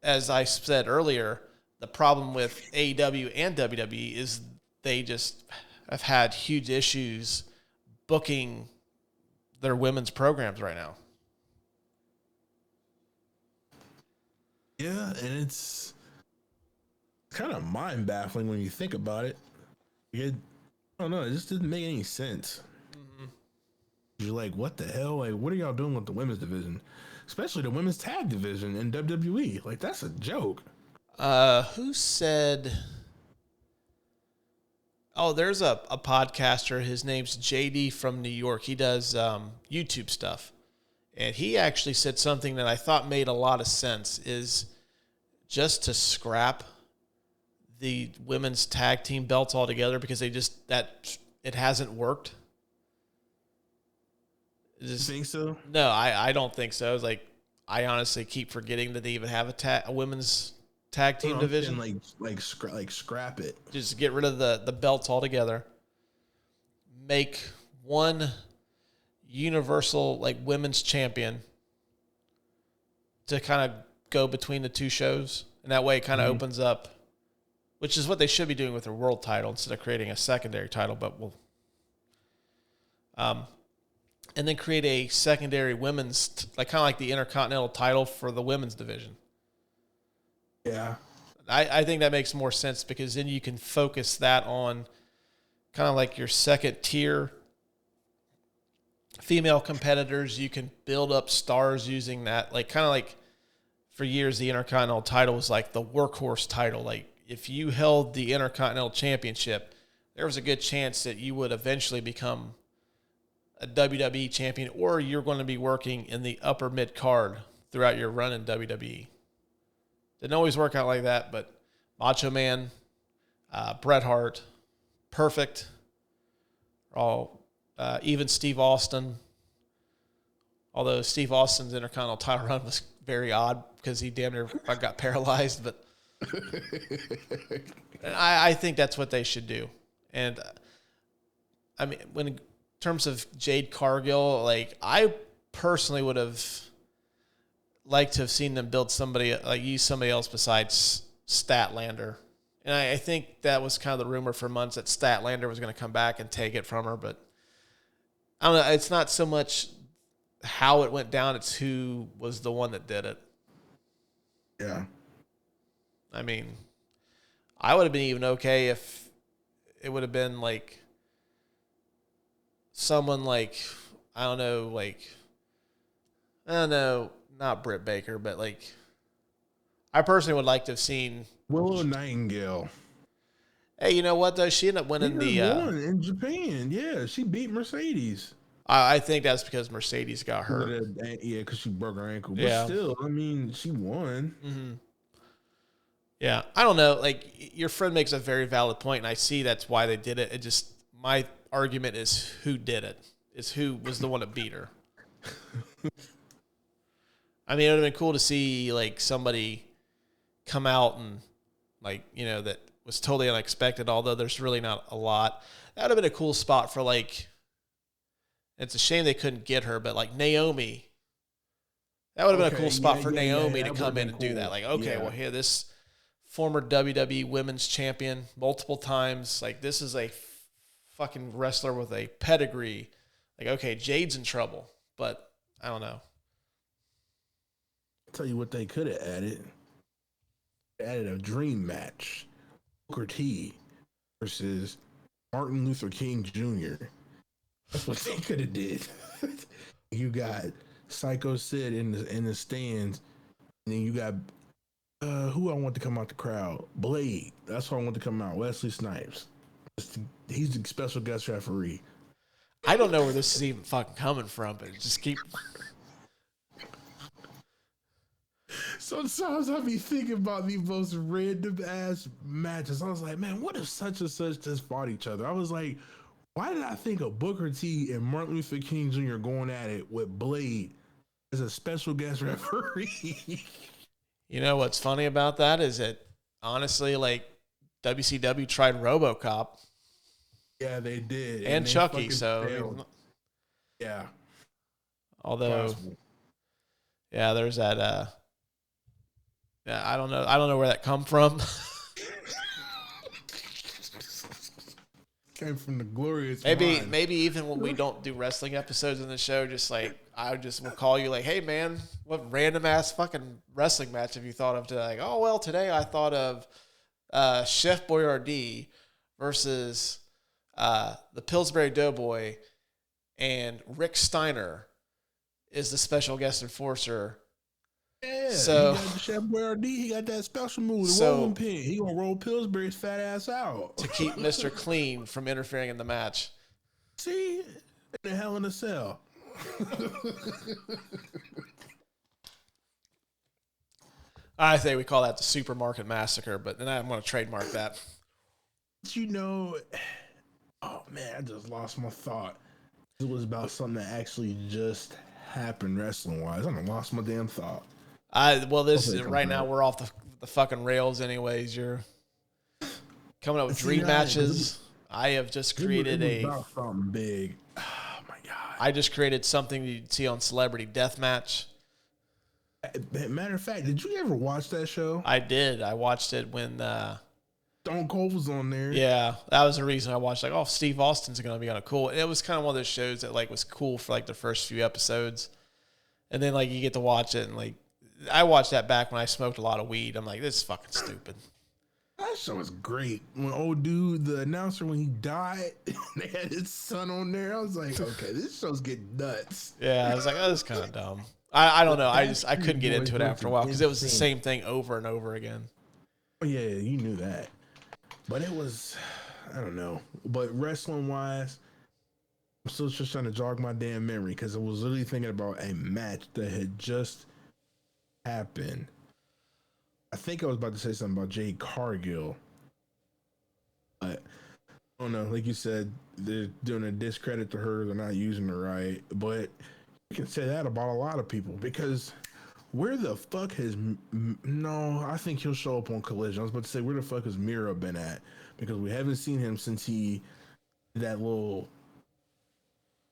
as I said earlier, the problem with AEW and WWE is they just have had huge issues booking their women's programs right now. Yeah, and it's kind of mind baffling when you think about it. I don't know, it just didn't make any sense. Mm-hmm. You're like, what the hell? Like, what are y'all doing with the women's division? Especially the women's tag division in WWE. Like, that's a joke. Who said... Oh, there's a podcaster. His name's JD from New York. He does YouTube stuff. And he actually said something that I thought made a lot of sense, is just to scrap the women's tag team belts altogether, because it hasn't worked. You think so? No, I don't think so. It's like, I honestly keep forgetting that they even have a women's tag team division. Like scrap it. Just get rid of the belts altogether. Make one universal like women's champion to kind of go between the two shows, and that way it kind of opens up, which is what they should be doing with their world title instead of creating a secondary title. But we'll and then create a secondary women's, like kind of like the Intercontinental title for the women's division. Yeah. I think that makes more sense, because then you can focus that on kind of like your second tier female competitors. You can build up stars using that. Like kind of like for years, the Intercontinental title was like the workhorse title. Like if you held the Intercontinental Championship, there was a good chance that you would eventually become a WWE champion, or you're going to be working in the upper mid card throughout your run in WWE. Didn't always work out like that, but Macho Man, Bret Hart, Perfect, even Steve Austin. Although Steve Austin's Intercontinental title run was very odd because he damn near got paralyzed, but I think that's what they should do. And I mean, in terms of Jade Cargill, like I personally would have like to have seen them build somebody, like use somebody else besides Statlander. And I think that was kind of the rumor for months, that Statlander was going to come back and take it from her. But I don't know. It's not so much how it went down. It's who was the one that did it. Yeah. I mean, I would have been even okay if it would have been like someone like, I don't know, not Britt Baker, but like, I personally would like to have seen Willow Nightingale. Hey, you know what though? She ended up winning won in Japan. Yeah, she beat Mercedes. I think that's because Mercedes got hurt. Yeah, because she broke her ankle. But Yeah. still, I mean, she won. Mm-hmm. Yeah, I don't know. Like, your friend makes a very valid point, and I see that's why they did it. It just, my argument is who did it. Is who was the one that beat her. I mean, it would have been cool to see, like, somebody come out and, like, you know, that was totally unexpected, although there's really not a lot. That would have been a cool spot for, like, it's a shame they couldn't get her, but, like, Naomi. That would have been a cool spot for Naomi to come in and do that. Like, okay, well, here, this former WWE Women's Champion multiple times. Like, this is a fucking wrestler with a pedigree. Like, okay, Jade's in trouble, but I don't know. I'll tell you what they could have added. They added a dream match. Booker T versus Martin Luther King Jr. That's what they could have did. You got Psycho Sid in the stands, and then you got who I want to come out the crowd? Blade. That's who I want to come out. Wesley Snipes. He's the special guest referee. I don't know where this is even fucking coming from, but just keep. Sometimes I be thinking about the most random ass matches. I was like, man, what if such and such just fought each other? I was like, Why did I think of Booker T and Martin Luther King Jr. going at it with Blade as a special guest referee? You know what's funny about that is that honestly, like WCW tried RoboCop. Yeah, they did, and they Chucky. fucking So failed. Yeah, although, possible. yeah, there's that. Yeah, I don't know where that come from. Came from the glorious maybe mind. even when we don't do wrestling episodes in the show, just like I just will call you like, hey man, what random ass fucking wrestling match have you thought of today? Like, oh well, today I thought of Chef Boyardee versus the Pillsbury Doughboy, and Rick Steiner is the special guest enforcer. Yeah, so he got the Chef Boyardee. He got that special move, the rolling pin. He gonna roll Pillsbury's fat ass out to keep Mr. Clean from interfering in the match. See, in the Hell in a Cell. I think we call that the Supermarket Massacre, but then I'm going to trademark that. You know, oh man, I just lost my thought. It was about something that actually just happened wrestling wise. I done lost my damn thought. This right now we're off the fucking rails. Anyways, you're coming up with dream matches. I have just created about something big. Oh my god! I just created something you'd see on Celebrity Deathmatch. Matter of fact, did you ever watch that show? I did. I watched it when Stone Cold was on there. Yeah, that was the reason I watched. Like, oh, Steve Austin's going to be on it. Cool. And it was kind of one of those shows that like was cool for like the first few episodes, and then like you get to watch it, and like I watched that back when I smoked a lot of weed. I'm like, this is fucking stupid. That show was great. When old dude, the announcer, when he died, they had his son on there. I was like, okay, this show's getting nuts. Yeah, I was like, oh, this is kind of dumb. I don't know. I couldn't get into it after a while because it was the same thing over and over again. Oh yeah, you knew that. But it was, I don't know. But wrestling wise, I'm still just trying to jog my damn memory because I was literally thinking about a match that had just happened. I think I was about to say something about Jade Cargill. But I don't know. Like you said, they're doing a discredit to her. They're not using her right. But you can say that about a lot of people because where the fuck has no? I think he'll show up on Collision. I was about to say where the fuck has Miro been at because we haven't seen him since he did that little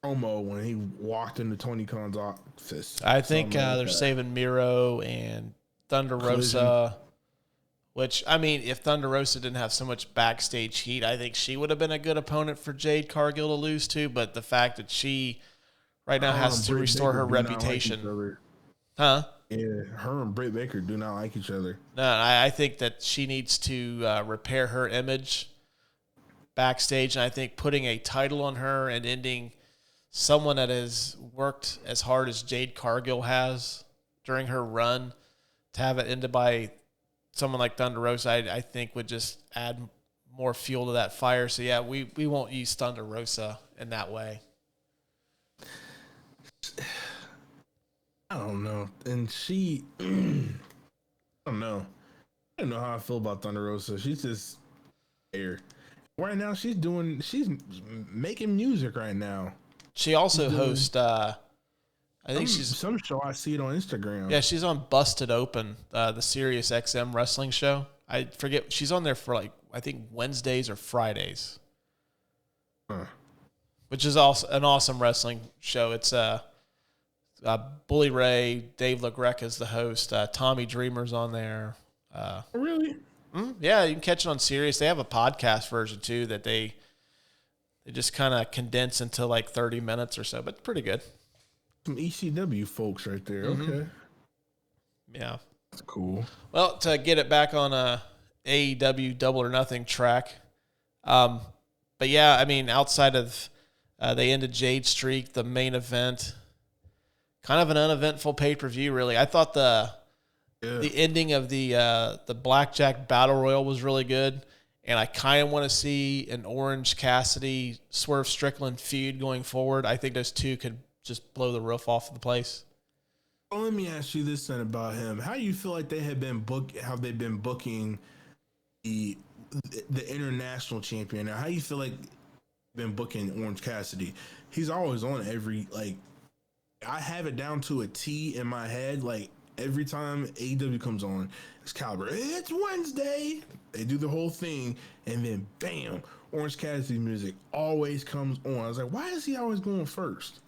promo when he walked into Tony Khan's office. I think they're saving Miro and Thunder Rosa. Which, I mean, if Thunder Rosa didn't have so much backstage heat, I think she would have been a good opponent for Jade Cargill to lose to. But the fact that she right now has to restore her reputation. Huh? Yeah, her and Britt Baker do not like each other. No, I think that she needs to repair her image backstage. And I think putting a title on her and ending someone that has worked as hard as Jade Cargill has during her run, to have it ended by someone like Thunder Rosa, I think would just add more fuel to that fire. So, yeah, we won't use Thunder Rosa in that way. I don't know. And she, I don't know. I don't know how I feel about Thunder Rosa. She's just there. Right now, she's making music right now. She also hosts, I think she's some show. I see it on Instagram. Yeah, she's on Busted Open, the Sirius XM wrestling show. I forget. She's on there for like, I think Wednesdays or Fridays. Which is also an awesome wrestling show. It's Bully Ray, Dave LaGreca is the host. Tommy Dreamer's on there. Really? Yeah, you can catch it on Sirius. They have a podcast version too that they just kind of condense into like 30 minutes or so, but it's pretty good. Some ECW folks right there. Mm-hmm. Okay. Yeah. That's cool. Well, to get it back on a AEW Double or Nothing track. But yeah, I mean, outside of they ended Jade Streak, the main event, kind of an uneventful pay-per-view, really. I thought the ending of the Blackjack Battle Royal was really good, and I kind of want to see an Orange Cassidy Swerve Strickland feud going forward. I think those two could just blow the roof off of the place. Well, let me ask you this then about him. How do you feel like they have been how they've been booking the international champion? Now, how do you feel like been booking Orange Cassidy. He's always on every, like, I have it down to a T in my head. Like, every time AEW comes on, it's Caliber. It's Wednesday. They do the whole thing, and then bam, Orange Cassidy music always comes on. I was like, why is he always going first?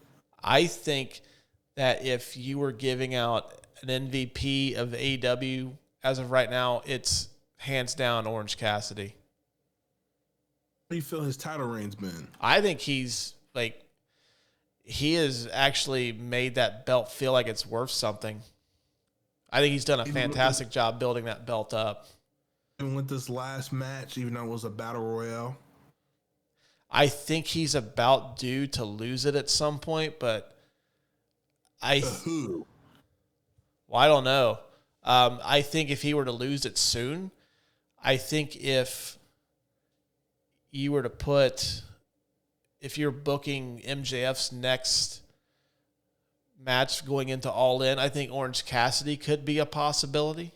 I think that if you were giving out an MVP of AEW as of right now, it's hands down Orange Cassidy. How do you feel his title reign's been? I think he has actually made that belt feel like it's worth something. I think he's done a fantastic job building that belt up. And with this last match, even though it was a battle royale, I think he's about due to lose it at some point, but who? Well, I don't know. I think if he were to lose it soon, I think if you're booking MJF's next match going into All In, I think Orange Cassidy could be a possibility.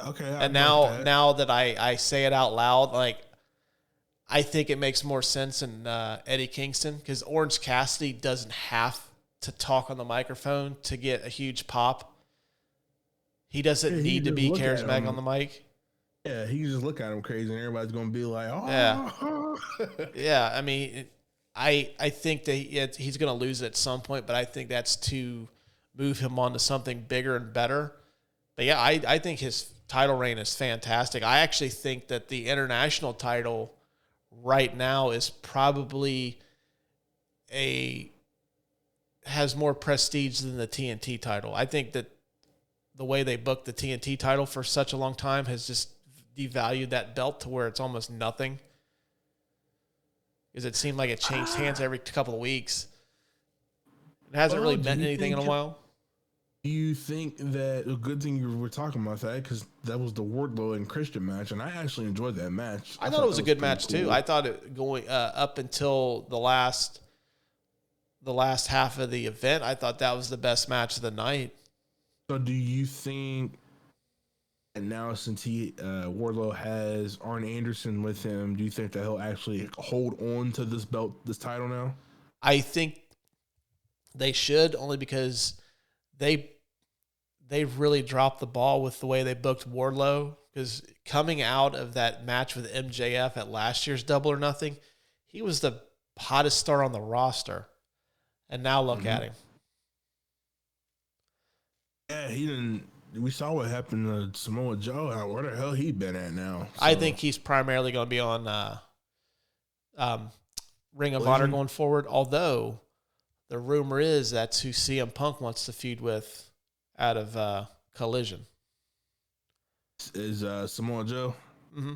Okay. And now that I say it out loud, like, I think it makes more sense in Eddie Kingston, because Orange Cassidy doesn't have to talk on the microphone to get a huge pop. He doesn't need to be charismatic on the mic. Yeah, he can just look at him crazy, and everybody's going to be like, oh. Yeah. Yeah, I mean, I think that he's going to lose it at some point, but I think that's to move him on to something bigger and better. But yeah, I think his title reign is fantastic. I actually think that the international title right now is probably has more prestige than the TNT title. I think that the way they booked the TNT title for such a long time has just devalued that belt to where it's almost nothing. Because it seemed like it changed hands every couple of weeks. It hasn't really meant anything in a while. Do you think that a good thing you were talking about that, because that was the Wardlow and Christian match, and I actually enjoyed that match. I thought it was a good match too. I thought it going up until the last half of the event, I thought that was the best match of the night. So do you think, and now since Wardlow has Arn Anderson with him, do you think that he'll actually hold on to this belt, this title now? I think they should, only because they've really dropped the ball with the way they booked Wardlow, because coming out of that match with MJF at last year's Double or Nothing, he was the hottest star on the roster. And now look at him. Yeah, he didn't. We saw what happened to Samoa Joe. Where the hell he been at now? So, I think he's primarily going to be on Ring of Honor going forward, although the rumor is that's who CM Punk wants to feud with out of Collision. Is Samoa Joe? Mm-hmm.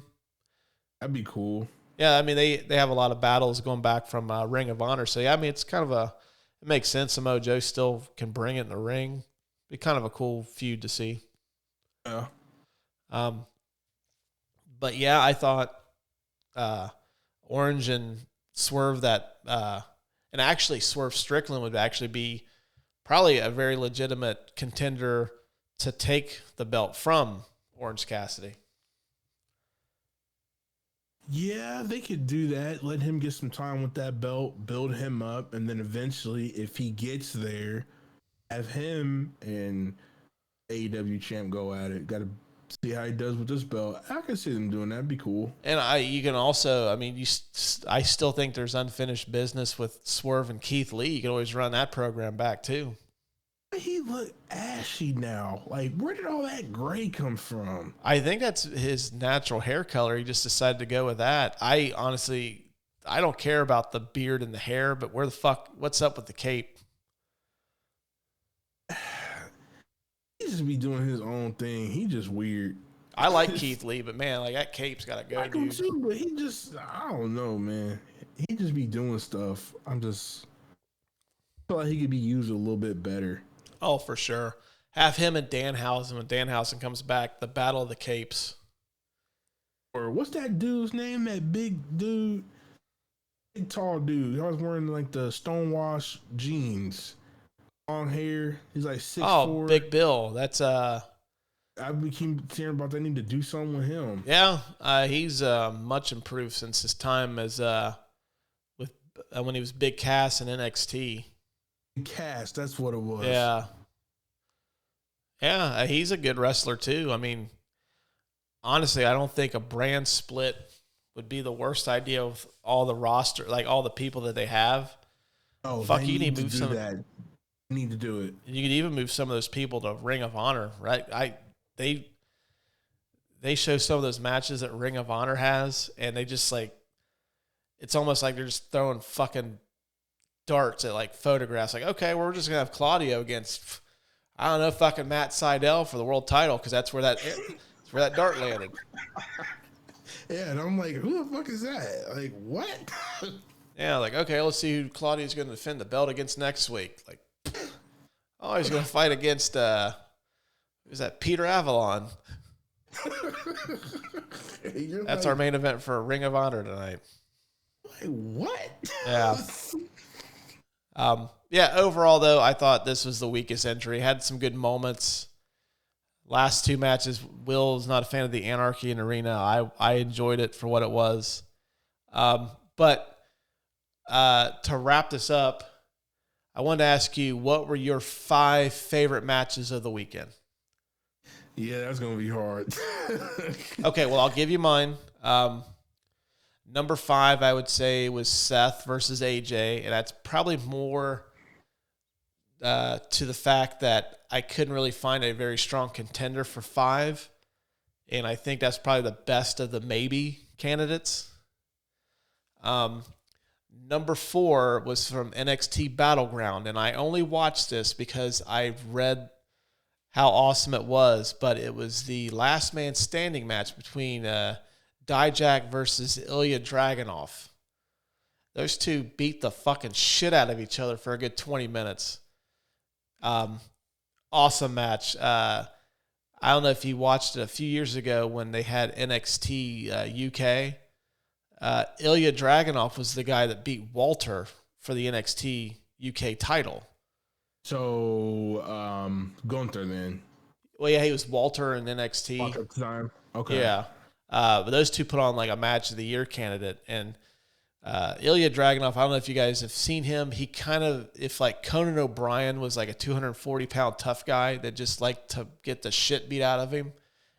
That'd be cool. Yeah, I mean, they have a lot of battles going back from Ring of Honor. So, yeah, I mean, it's kind of it makes sense. Samoa Joe still can bring it in the ring. Be kind of a cool feud to see. Yeah. But, yeah, I thought Orange and Swerve and actually Swerve Strickland would actually be probably a very legitimate contender to take the belt from Orange Cassidy. Yeah, they could do that. Let him get some time with that belt, build him up, and then eventually, if he gets there, have him and AEW champ go at it. Got to see how he does with this belt. I can see them doing that. That'd be cool. And you can also, I mean, I still think there's unfinished business with Swerve and Keith Lee. You can always run that program back too. He look ashy now. Like, where did all that gray come from? I think that's his natural hair color. He just decided to go with that. I don't care about the beard and the hair, but what's up with the cape? He just be doing his own thing. He just weird. I like Keith Lee, but man, like that cape's got to go, I do too, but I don't know, man. He just be doing stuff. I feel like he could be used a little bit better. Oh, for sure. Have him and Danhausen when Danhausen comes back. The Battle of the Capes. Or what's that dude's name? That big dude, big tall dude. He always wearing like the stonewash jeans, long hair. He's like 6'4". Oh, Big Bill. That's I keep hearing about they need to do something with him. Yeah, he's much improved since his time as when he was Big Cass in NXT. Cass, that's what it was. Yeah. Yeah, he's a good wrestler too. I mean, honestly, I don't think a brand split would be the worst idea with all the roster, like all the people that they have. Oh, fuck, you need to move some. That. You need to do it. You could even move some of those people to Ring of Honor, right? They show some of those matches that Ring of Honor has, and they just like, it's almost like they're just throwing fucking darts at like photographs. Like, okay, we're just gonna have Claudio against, I don't know, fucking Matt Sydal for the world title because that's where that dart landed. Yeah, and I'm like, who the fuck is that? Like, what? Yeah, like, okay, let's see who Claudio's going to defend the belt against next week. Like, oh, he's going to fight against, who's that, Peter Avalon. That's like, our main event for Ring of Honor tonight. Like, what? Yeah. Yeah, overall, though, I thought this was the weakest entry. Had some good moments. Last two matches, Will's not a fan of the Anarchy in Arena. I enjoyed it for what it was. But to wrap this up, I wanted to ask you, what were your 5 favorite matches of the weekend? Yeah, that's going to be hard. Okay, well, I'll give you mine. Number 5, I would say, was Seth versus AJ, and that's probably more to the fact that I couldn't really find a very strong contender for 5, and I think that's probably the best of the maybe candidates. Number 4 was from NXT Battleground, and I only watched this because I've read how awesome it was, but it was the last man standing match between Dijak versus Ilya Dragunov. Those two beat the fucking shit out of each other for a good 20 minutes. Awesome match. I don't know if you watched it a few years ago when they had NXT UK. Ilya Dragunov was the guy that beat Walter for the NXT UK title. So, Gunther then. Well, yeah, he was Walter in NXT. Walter at the time. Okay. Yeah. But those two put on like a match of the year candidate. And Ilya Dragunov, I don't know if you guys have seen him. He kind of, if like Conan O'Brien was like a 240-pound tough guy that just liked to get the shit beat out of him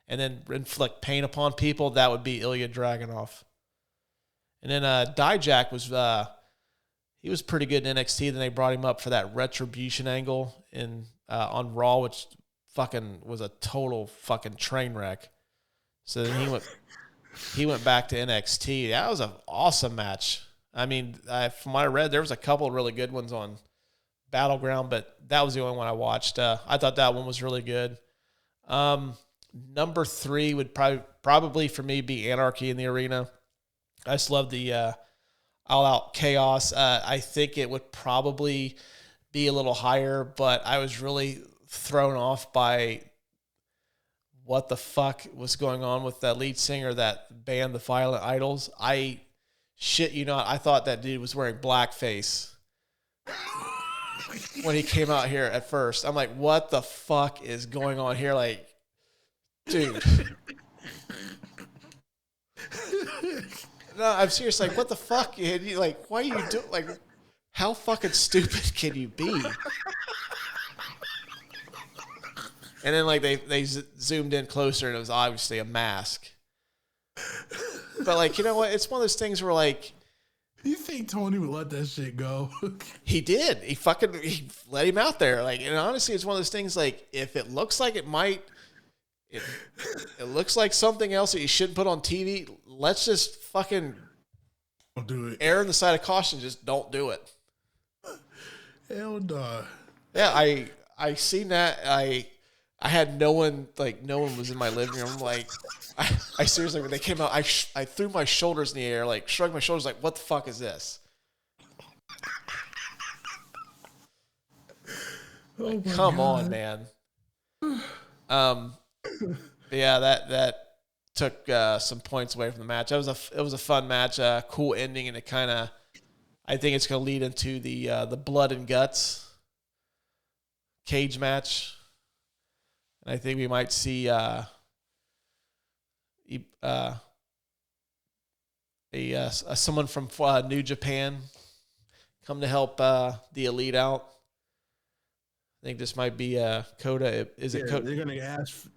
and then inflict pain upon people, that would be Ilya Dragunov. And then Dijak was he was pretty good in NXT. Then they brought him up for that Retribution angle on Raw, which fucking was a total fucking train wreck. So then he went back to NXT. That was an awesome match. I mean, from what I read, there was a couple of really good ones on Battleground, but that was the only one I watched. I thought that one was really good. Number 3 would probably for me be Anarchy in the Arena. I just love the all-out chaos. I think it would probably be a little higher, but I was really thrown off by what the fuck was going on with that lead singer that band, the Violent Idols. I shit you not, I thought that dude was wearing blackface when he came out here at first. I'm like, what the fuck is going on here? Like, dude. No, I'm serious. Like, what the fuck? Like, why are you doing? Like, how fucking stupid can you be? And then, like, they zoomed in closer, and it was obviously a mask. But, like, you know what? It's one of those things where, like, you think Tony would let that shit go? He did. He let him out there. Like, and honestly, it's one of those things. Like, if it looks like it might. It looks like something else that you shouldn't put on TV. Let's just fucking don't do it. Err on the side of caution. Just don't do it. Hell no. Yeah, I seen that. I had no one was in my living room. Like, I seriously, when they came out, I threw my shoulders in the air, like shrugged my shoulders, like, what the fuck is this? Like, come on, man. Yeah, that took some points away from the match. It was a fun match, cool ending, and it kind of, I think it's going to lead into the blood and guts cage match, and I think we might see someone from New Japan come to help the Elite out. I think this might be Coda. Is it Coda? They're going to ask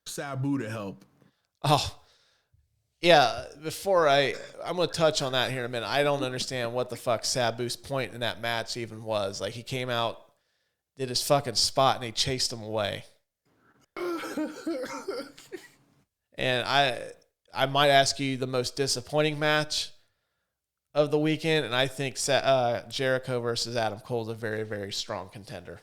Sabu to help. Oh, yeah. Before I'm going to touch on that here in a minute. I don't understand what the fuck Sabu's point in that match even was. Like, he came out, did his fucking spot, and he chased him away. And I might ask you the most disappointing match of the weekend, and I think Jericho versus Adam Cole is a very, very strong contender.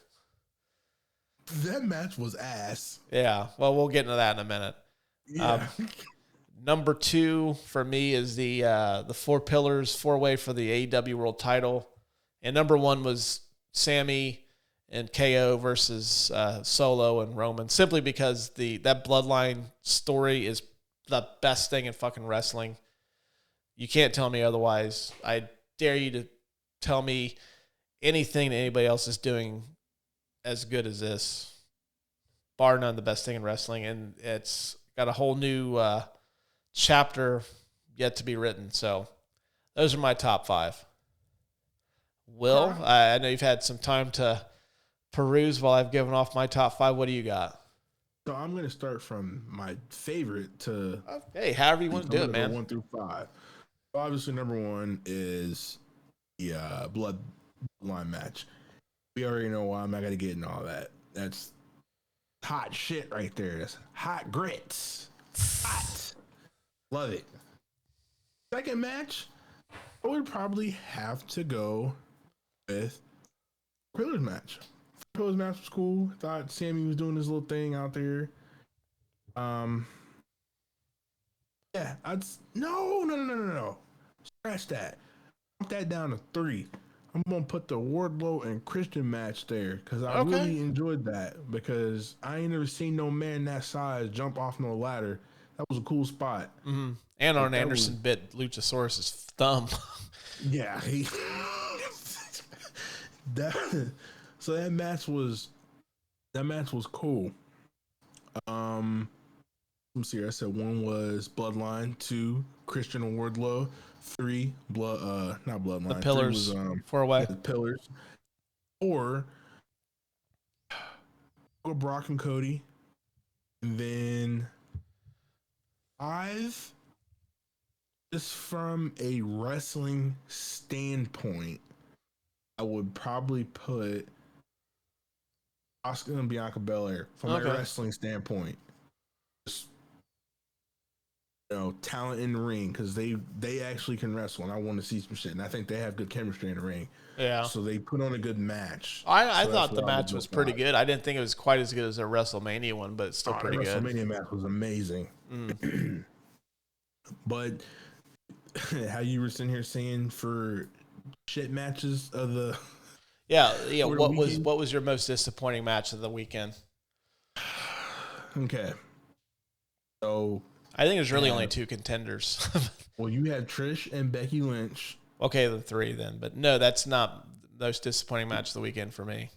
That match was ass. Yeah, well, we'll get into that in a minute. Yeah. Number 2 for me is the Four Pillars 4-way for the AEW World Title, and number 1 was Sammy and KO versus Solo and Roman, simply because that Bloodline story is the best thing in fucking wrestling. You can't tell me otherwise. I dare you to tell me anything that anybody else is doing as good as this. Bar none, the best thing in wrestling, and it's got a whole new chapter yet to be written. So those are my top 5. Will, I know you've had some time to peruse while I've given off my top 5. What do you got? So I'm going to start from my favorite to... Hey, however you want to do it, man. 1 through 5. Obviously, number 1 is the Bloodline match. We already know why. I'm not going to get into all that. That's hot shit right there. That's hot grits. Hot. Love it. Second match, I would probably have to go with Pillars match. Pillars match was cool. Thought Sammy was doing his little thing out there. Yeah, no. Scratch that. Put that down to 3. I'm gonna put the Wardlow and Christian match there because I really enjoyed that because I ain't never seen no man that size jump off no ladder. That was a cool spot. Mm-hmm. And Arn Anderson bit Luchasaurus's thumb. Yeah, so that match was cool. Let me see here. I said 1 was Bloodline, 2 Christian and Wardlow, 3 not Bloodline. The Pillars, 3 was 4-way. The Pillars, 4 go Brock and Cody, and then 5. Just from a wrestling standpoint, I would probably put Asuka and Bianca Belair from a wrestling standpoint. Just, talent in the ring because they actually can wrestle, and I want to see some shit. And I think they have good chemistry in the ring. Yeah. So they put on a good match. I thought the match was pretty good. I didn't think it was quite as good as their WrestleMania one, but it's still pretty good. The WrestleMania match was amazing. But how you were sitting here saying for shit matches of the what was your most disappointing match of the weekend? Okay, so I think there's really only 2 contenders. Well, you had Trish and Becky Lynch. Okay, the 3 then, but no, that's not the most disappointing match of the weekend for me.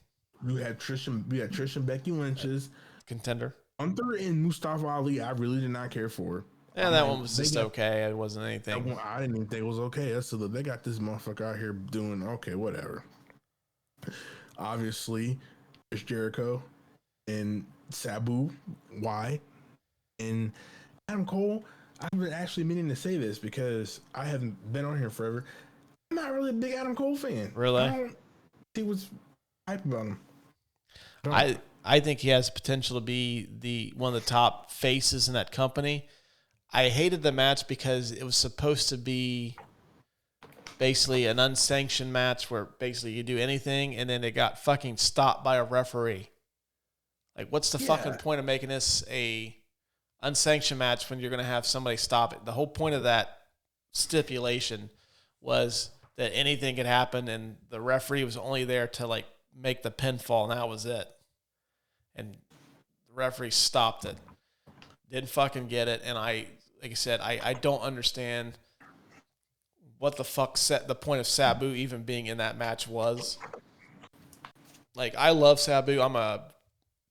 We had Trish and Becky Lynch's contender. Gunther and Mustafa Ali. I really did not care for. Yeah, that one was just okay. It wasn't anything. I didn't even think it was okay. So they got this motherfucker out here doing okay, whatever. Obviously, Chris Jericho and Sabu. Why? And Adam Cole. I've been actually meaning to say this because I haven't been on here forever. I'm not really a big Adam Cole fan. Really? I don't see what's hype about him. I think he has potential to be one of the top faces in that company. I hated the match because it was supposed to be basically an unsanctioned match where basically you do anything, and then it got fucking stopped by a referee. Like, what's the fucking point of making this a unsanctioned match when you're going to have somebody stop it? The whole point of that stipulation was that anything could happen, and the referee was only there to, like, make the pinfall, and that was it. And the referee stopped it. Didn't fucking get it, and like I said, I don't understand what the fuck the point of Sabu even being in that match was. Like, I love Sabu. I'm a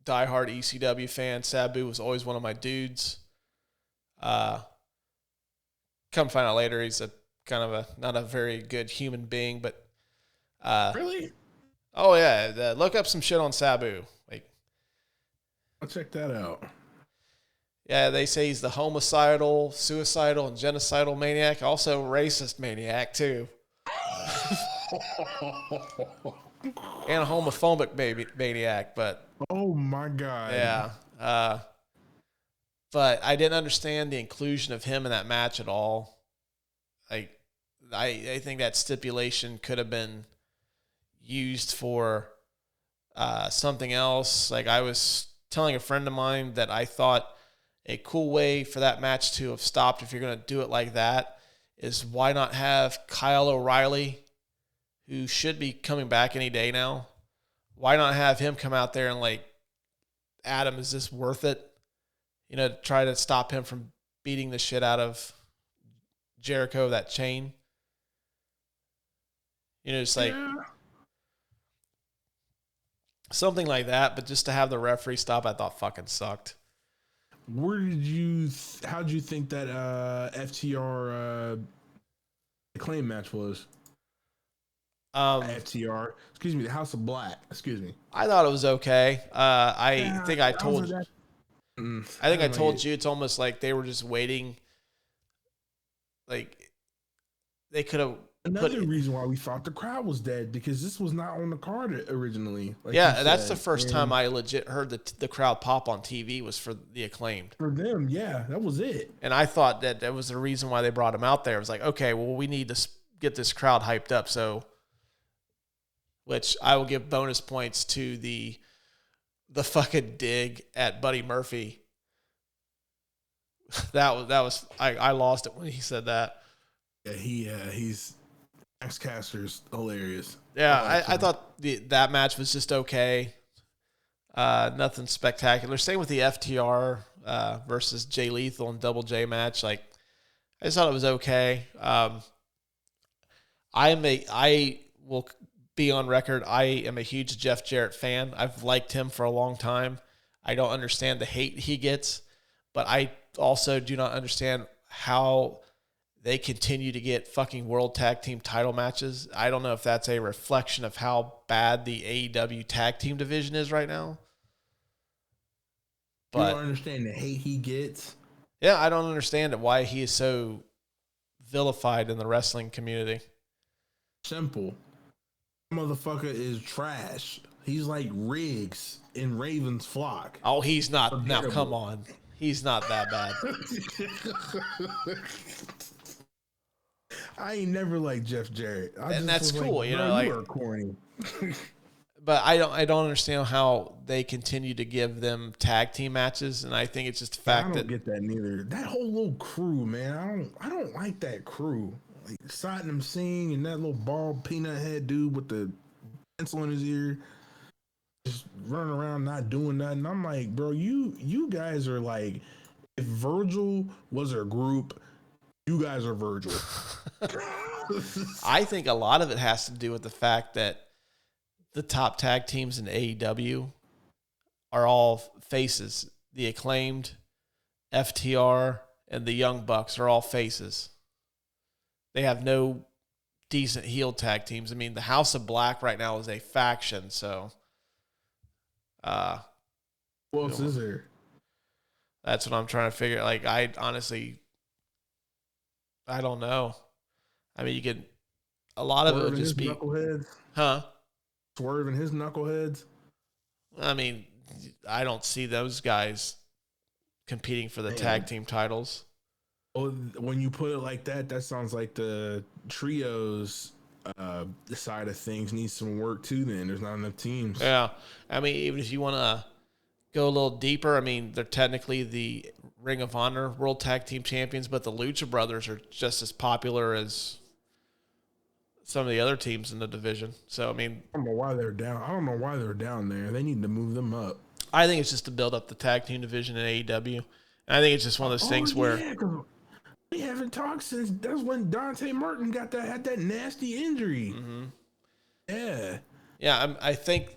diehard ECW fan. Sabu was always one of my dudes. Come find out later, he's not a very good human being, but Really? Oh yeah, look up some shit on Sabu. Like, I'll check that out. yeah, they say he's the homicidal, suicidal, and genocidal maniac, also racist maniac too, and a homophobic maniac. But Oh my God. yeah, but I didn't understand the inclusion of him in that match at all. Like, I think that stipulation could have been used for something else. Like, I was telling a friend of mine that I thought a cool way for that match to have stopped, if you're going to do it like that, is why not have Kyle O'Reilly, who should be coming back any day now, why not have him come out there and, like, Adam, is this worth it? You know, to try to stop him from beating the shit out of Jericho, that chain. You know, just like something like that, but just to have the referee stop, I thought fucking sucked. How did you think that FTR Acclaim match was? FTR, excuse me, the House of Black, excuse me. I thought it was okay. I think I told you it's almost like they were just waiting. Like, they could have. Another reason why we thought the crowd was dead, because this was not on the card originally. Like, yeah, that's the first time I legit heard the crowd pop on TV was for the Acclaimed. For them, yeah, that was it. And I thought that was the reason why they brought him out there. It was like, okay, well, we need to get this crowd hyped up. So, which I will give bonus points to the fucking dig at Buddy Murphy. that was I lost it when he said that. Yeah, he's X-Caster's hilarious. Yeah, I thought that match was just okay. Nothing spectacular. Same with the FTR versus Jay Lethal and Double J match. Like, I just thought it was okay. I will be on record. I am a huge Jeff Jarrett fan. I've liked him for a long time. I don't understand the hate he gets, but I also do not understand how they continue to get fucking world tag team title matches. I don't know if that's a reflection of how bad the AEW tag team division is right now. But you don't understand the hate he gets? Yeah, I don't understand it, why he is so vilified in the wrestling community. Simple. Motherfucker is trash. He's like Riggs in Raven's flock. Oh, he's not. Forgettable. Now, come on. He's not that bad. I ain't never liked Jeff Jarrett. And that's cool, like, you know. Like, you are corny. But I don't understand how they continue to give them tag team matches, and I think it's just the fact that I don't get that neither. That whole little crew, man. I don't like that crew. Like Satnam Singh and that little bald peanut head dude with the pencil in his ear, just running around not doing nothing. I'm like, bro, you guys are like, if Virgil was a group, you guys are Virgil. I think a lot of it has to do with the fact that the top tag teams in AEW are all faces. The Acclaimed, FTR, and the Young Bucks are all faces. They have no decent heel tag teams. I mean, the House of Black right now is a faction, so who else is there? That's what I'm trying to figure. Like, I honestly, I don't know. I mean, you could, a lot of it would just be, knuckleheads. Huh? Swerve and his knuckleheads. I mean, I don't see those guys competing for the tag team titles. Well, when you put it like that, that sounds like the trios side of things needs some work too. Then there's not enough teams. Yeah, I mean, even if you want to go a little deeper, I mean, they're technically the Ring of Honor World Tag Team Champions, but the Lucha Brothers are just as popular as some of the other teams in the division. So, I mean, I don't know why they're down. I don't know why they're down there. They need to move them up. I think it's just to build up the tag team division in AEW. And I think it's just one of those things where we haven't talked since that's when Dante Martin had that nasty injury. Mm-hmm. Yeah. Yeah, I think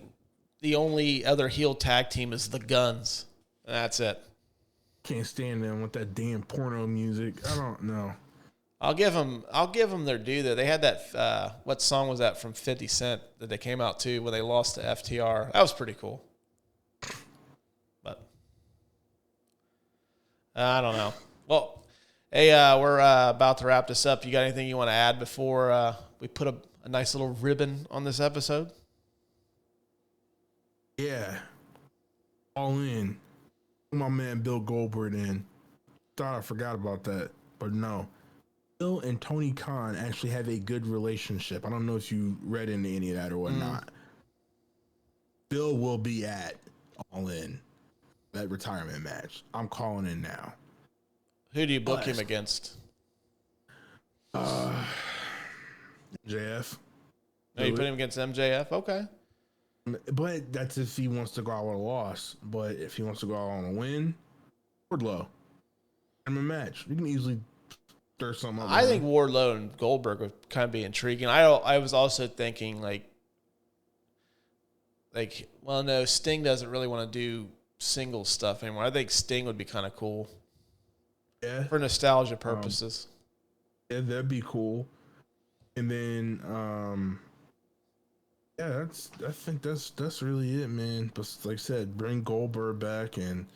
the only other heel tag team is the Guns. That's it. Can't stand them with that damn porno music. I don't know. I'll give them their due there. They had that what song was that from 50 Cent that they came out to when they lost to FTR? That was pretty cool. But I don't know. Well, hey, we're about to wrap this up. You got anything you want to add before we put a nice little ribbon on this episode? Yeah. All in. My man Bill Goldberg in. Thought I forgot about that, but no. Bill and Tony Khan actually have a good relationship. I don't know if you read into any of that or whatnot. Bill will be at All In, that retirement match. I'm calling in now. Who do you book him against? MJF. No, you put him against MJF? Okay. But that's if he wants to go out with a loss. But if he wants to go out on a win, Wardlow. I'm a match. You can easily stir something up. I think Wardlow and Goldberg would kind of be intriguing. I was also thinking well, no, Sting doesn't really want to do single stuff anymore. I think Sting would be kind of cool. Yeah. For nostalgia purposes. Yeah, that'd be cool. And then yeah, I think that's really it, man. But like I said, bring Goldberg back and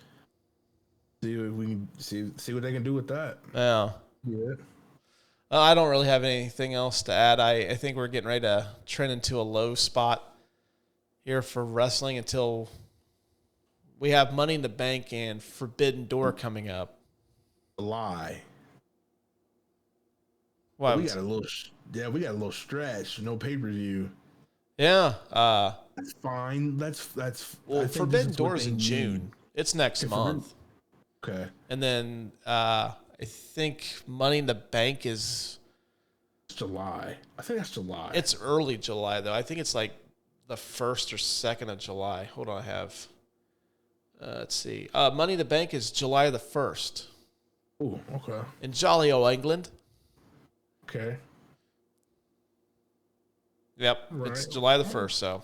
see if we can see what they can do with that. Yeah. Yeah. I don't really have anything else to add. I think we're getting ready to trend into a low spot here for wrestling until we have Money in the Bank and Forbidden Door coming up. Lie. Well, we got a little stretch. No pay-per-view. Yeah. That's fine. That's Forbidden Door is in June. It's next month. Okay. And then I think Money in the Bank is July. I think that's July. It's early July though. I think it's like the 1st or 2nd of July. Hold on, I have. Let's see. Money in the Bank is July the 1st. Oh, okay. In Jolly O, England. Okay. Yep, right. It's July the 1st, so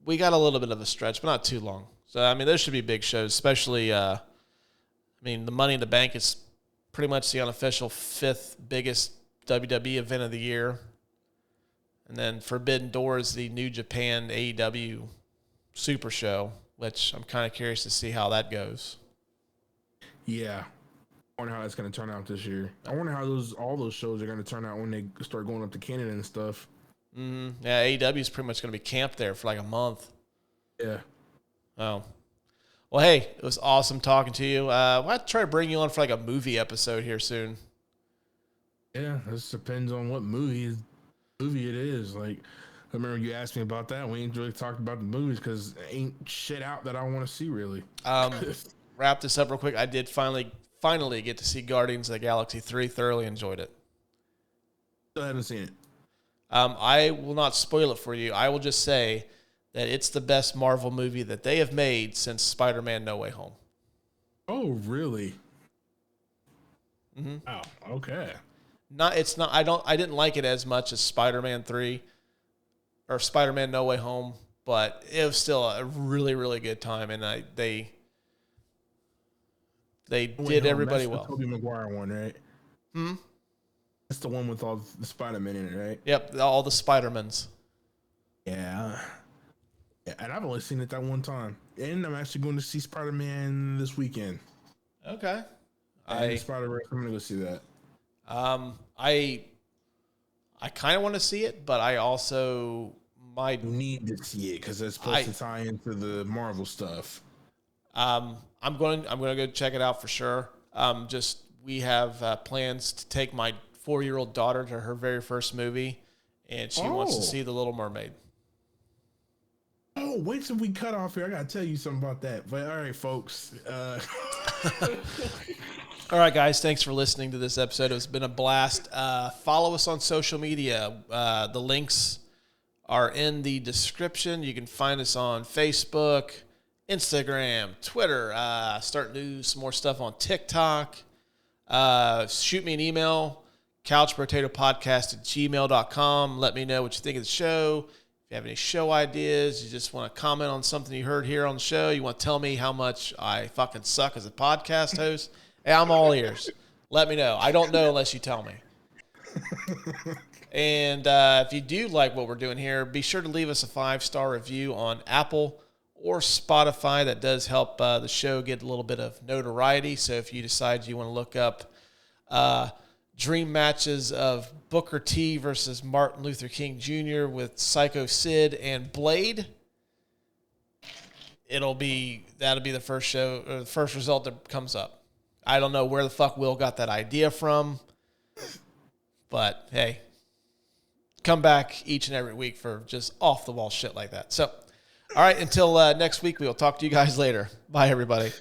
we got a little bit of a stretch, but not too long. So, I mean, there should be big shows, especially, the Money in the Bank is pretty much the unofficial 5th biggest WWE event of the year. And then Forbidden Door is the New Japan AEW Super Show, which I'm kind of curious to see how that goes. Yeah. I wonder how that's going to turn out this year. I wonder how all those shows are going to turn out when they start going up to Canada and stuff. Mm-hmm. Yeah, AEW is pretty much going to be camped there for like a month. Yeah. Oh. Well, hey, it was awesome talking to you. I'll try to bring you on for like a movie episode here soon. Yeah, this depends on what movie it is. Like, I remember you asked me about that. We ain't really talked about the movies because ain't shit out that I want to see really. Wrap this up real quick. I did finally get to see Guardians of the Galaxy 3. Thoroughly enjoyed it. Still haven't seen it. I will not spoil it for you. I will just say that it's the best Marvel movie that they have made since Spider-Man No Way Home. Oh, really? Mm-hmm. Oh, okay. I didn't like it as much as Spider-Man 3 or Spider-Man No Way Home, but it was still a really, really good time, and they did everybody well. That's the Tobey Maguire one, right? That's the one with all the Spider-Man in it, right? Yep, all the Spider-Mans. Yeah. And I've only seen it that one time. And I'm actually going to see Spider-Man this weekend. Okay. Spider-Verse, I'm going to go see that. I kind of want to see it, but I also might need to see it because it's supposed to tie into the Marvel stuff. I'm going to go check it out for sure. We have plans to take my 4-year-old daughter to her very first movie, and she wants to see The Little Mermaid. Oh, wait till we cut off here. I got to tell you something about that. But all right, folks. All right, guys. Thanks for listening to this episode. It's been a blast. Follow us on social media. The links are in the description. You can find us on Facebook, Instagram, Twitter. Starting to do some more stuff on TikTok. Shoot me an email, couchbrotatopodcast@gmail.com. Let me know what you think of the show. If you have any show ideas, you just want to comment on something you heard here on the show, you want to tell me how much I fucking suck as a podcast host, hey, I'm all ears. let me know. I don't know unless you tell me. And if you do like what we're doing here, be sure to leave us a 5-star review on Apple or Spotify. That does help the show get a little bit of notoriety. So if you decide you want to look up dream matches of Booker T versus Martin Luther King Jr. with Psycho Sid and Blade, that'll be the first show or the first result that comes up. I don't know where the fuck Will got that idea from, but hey, come back each and every week for just off the wall shit like that. So, all right, until next week, we will talk to you guys later. Bye, everybody.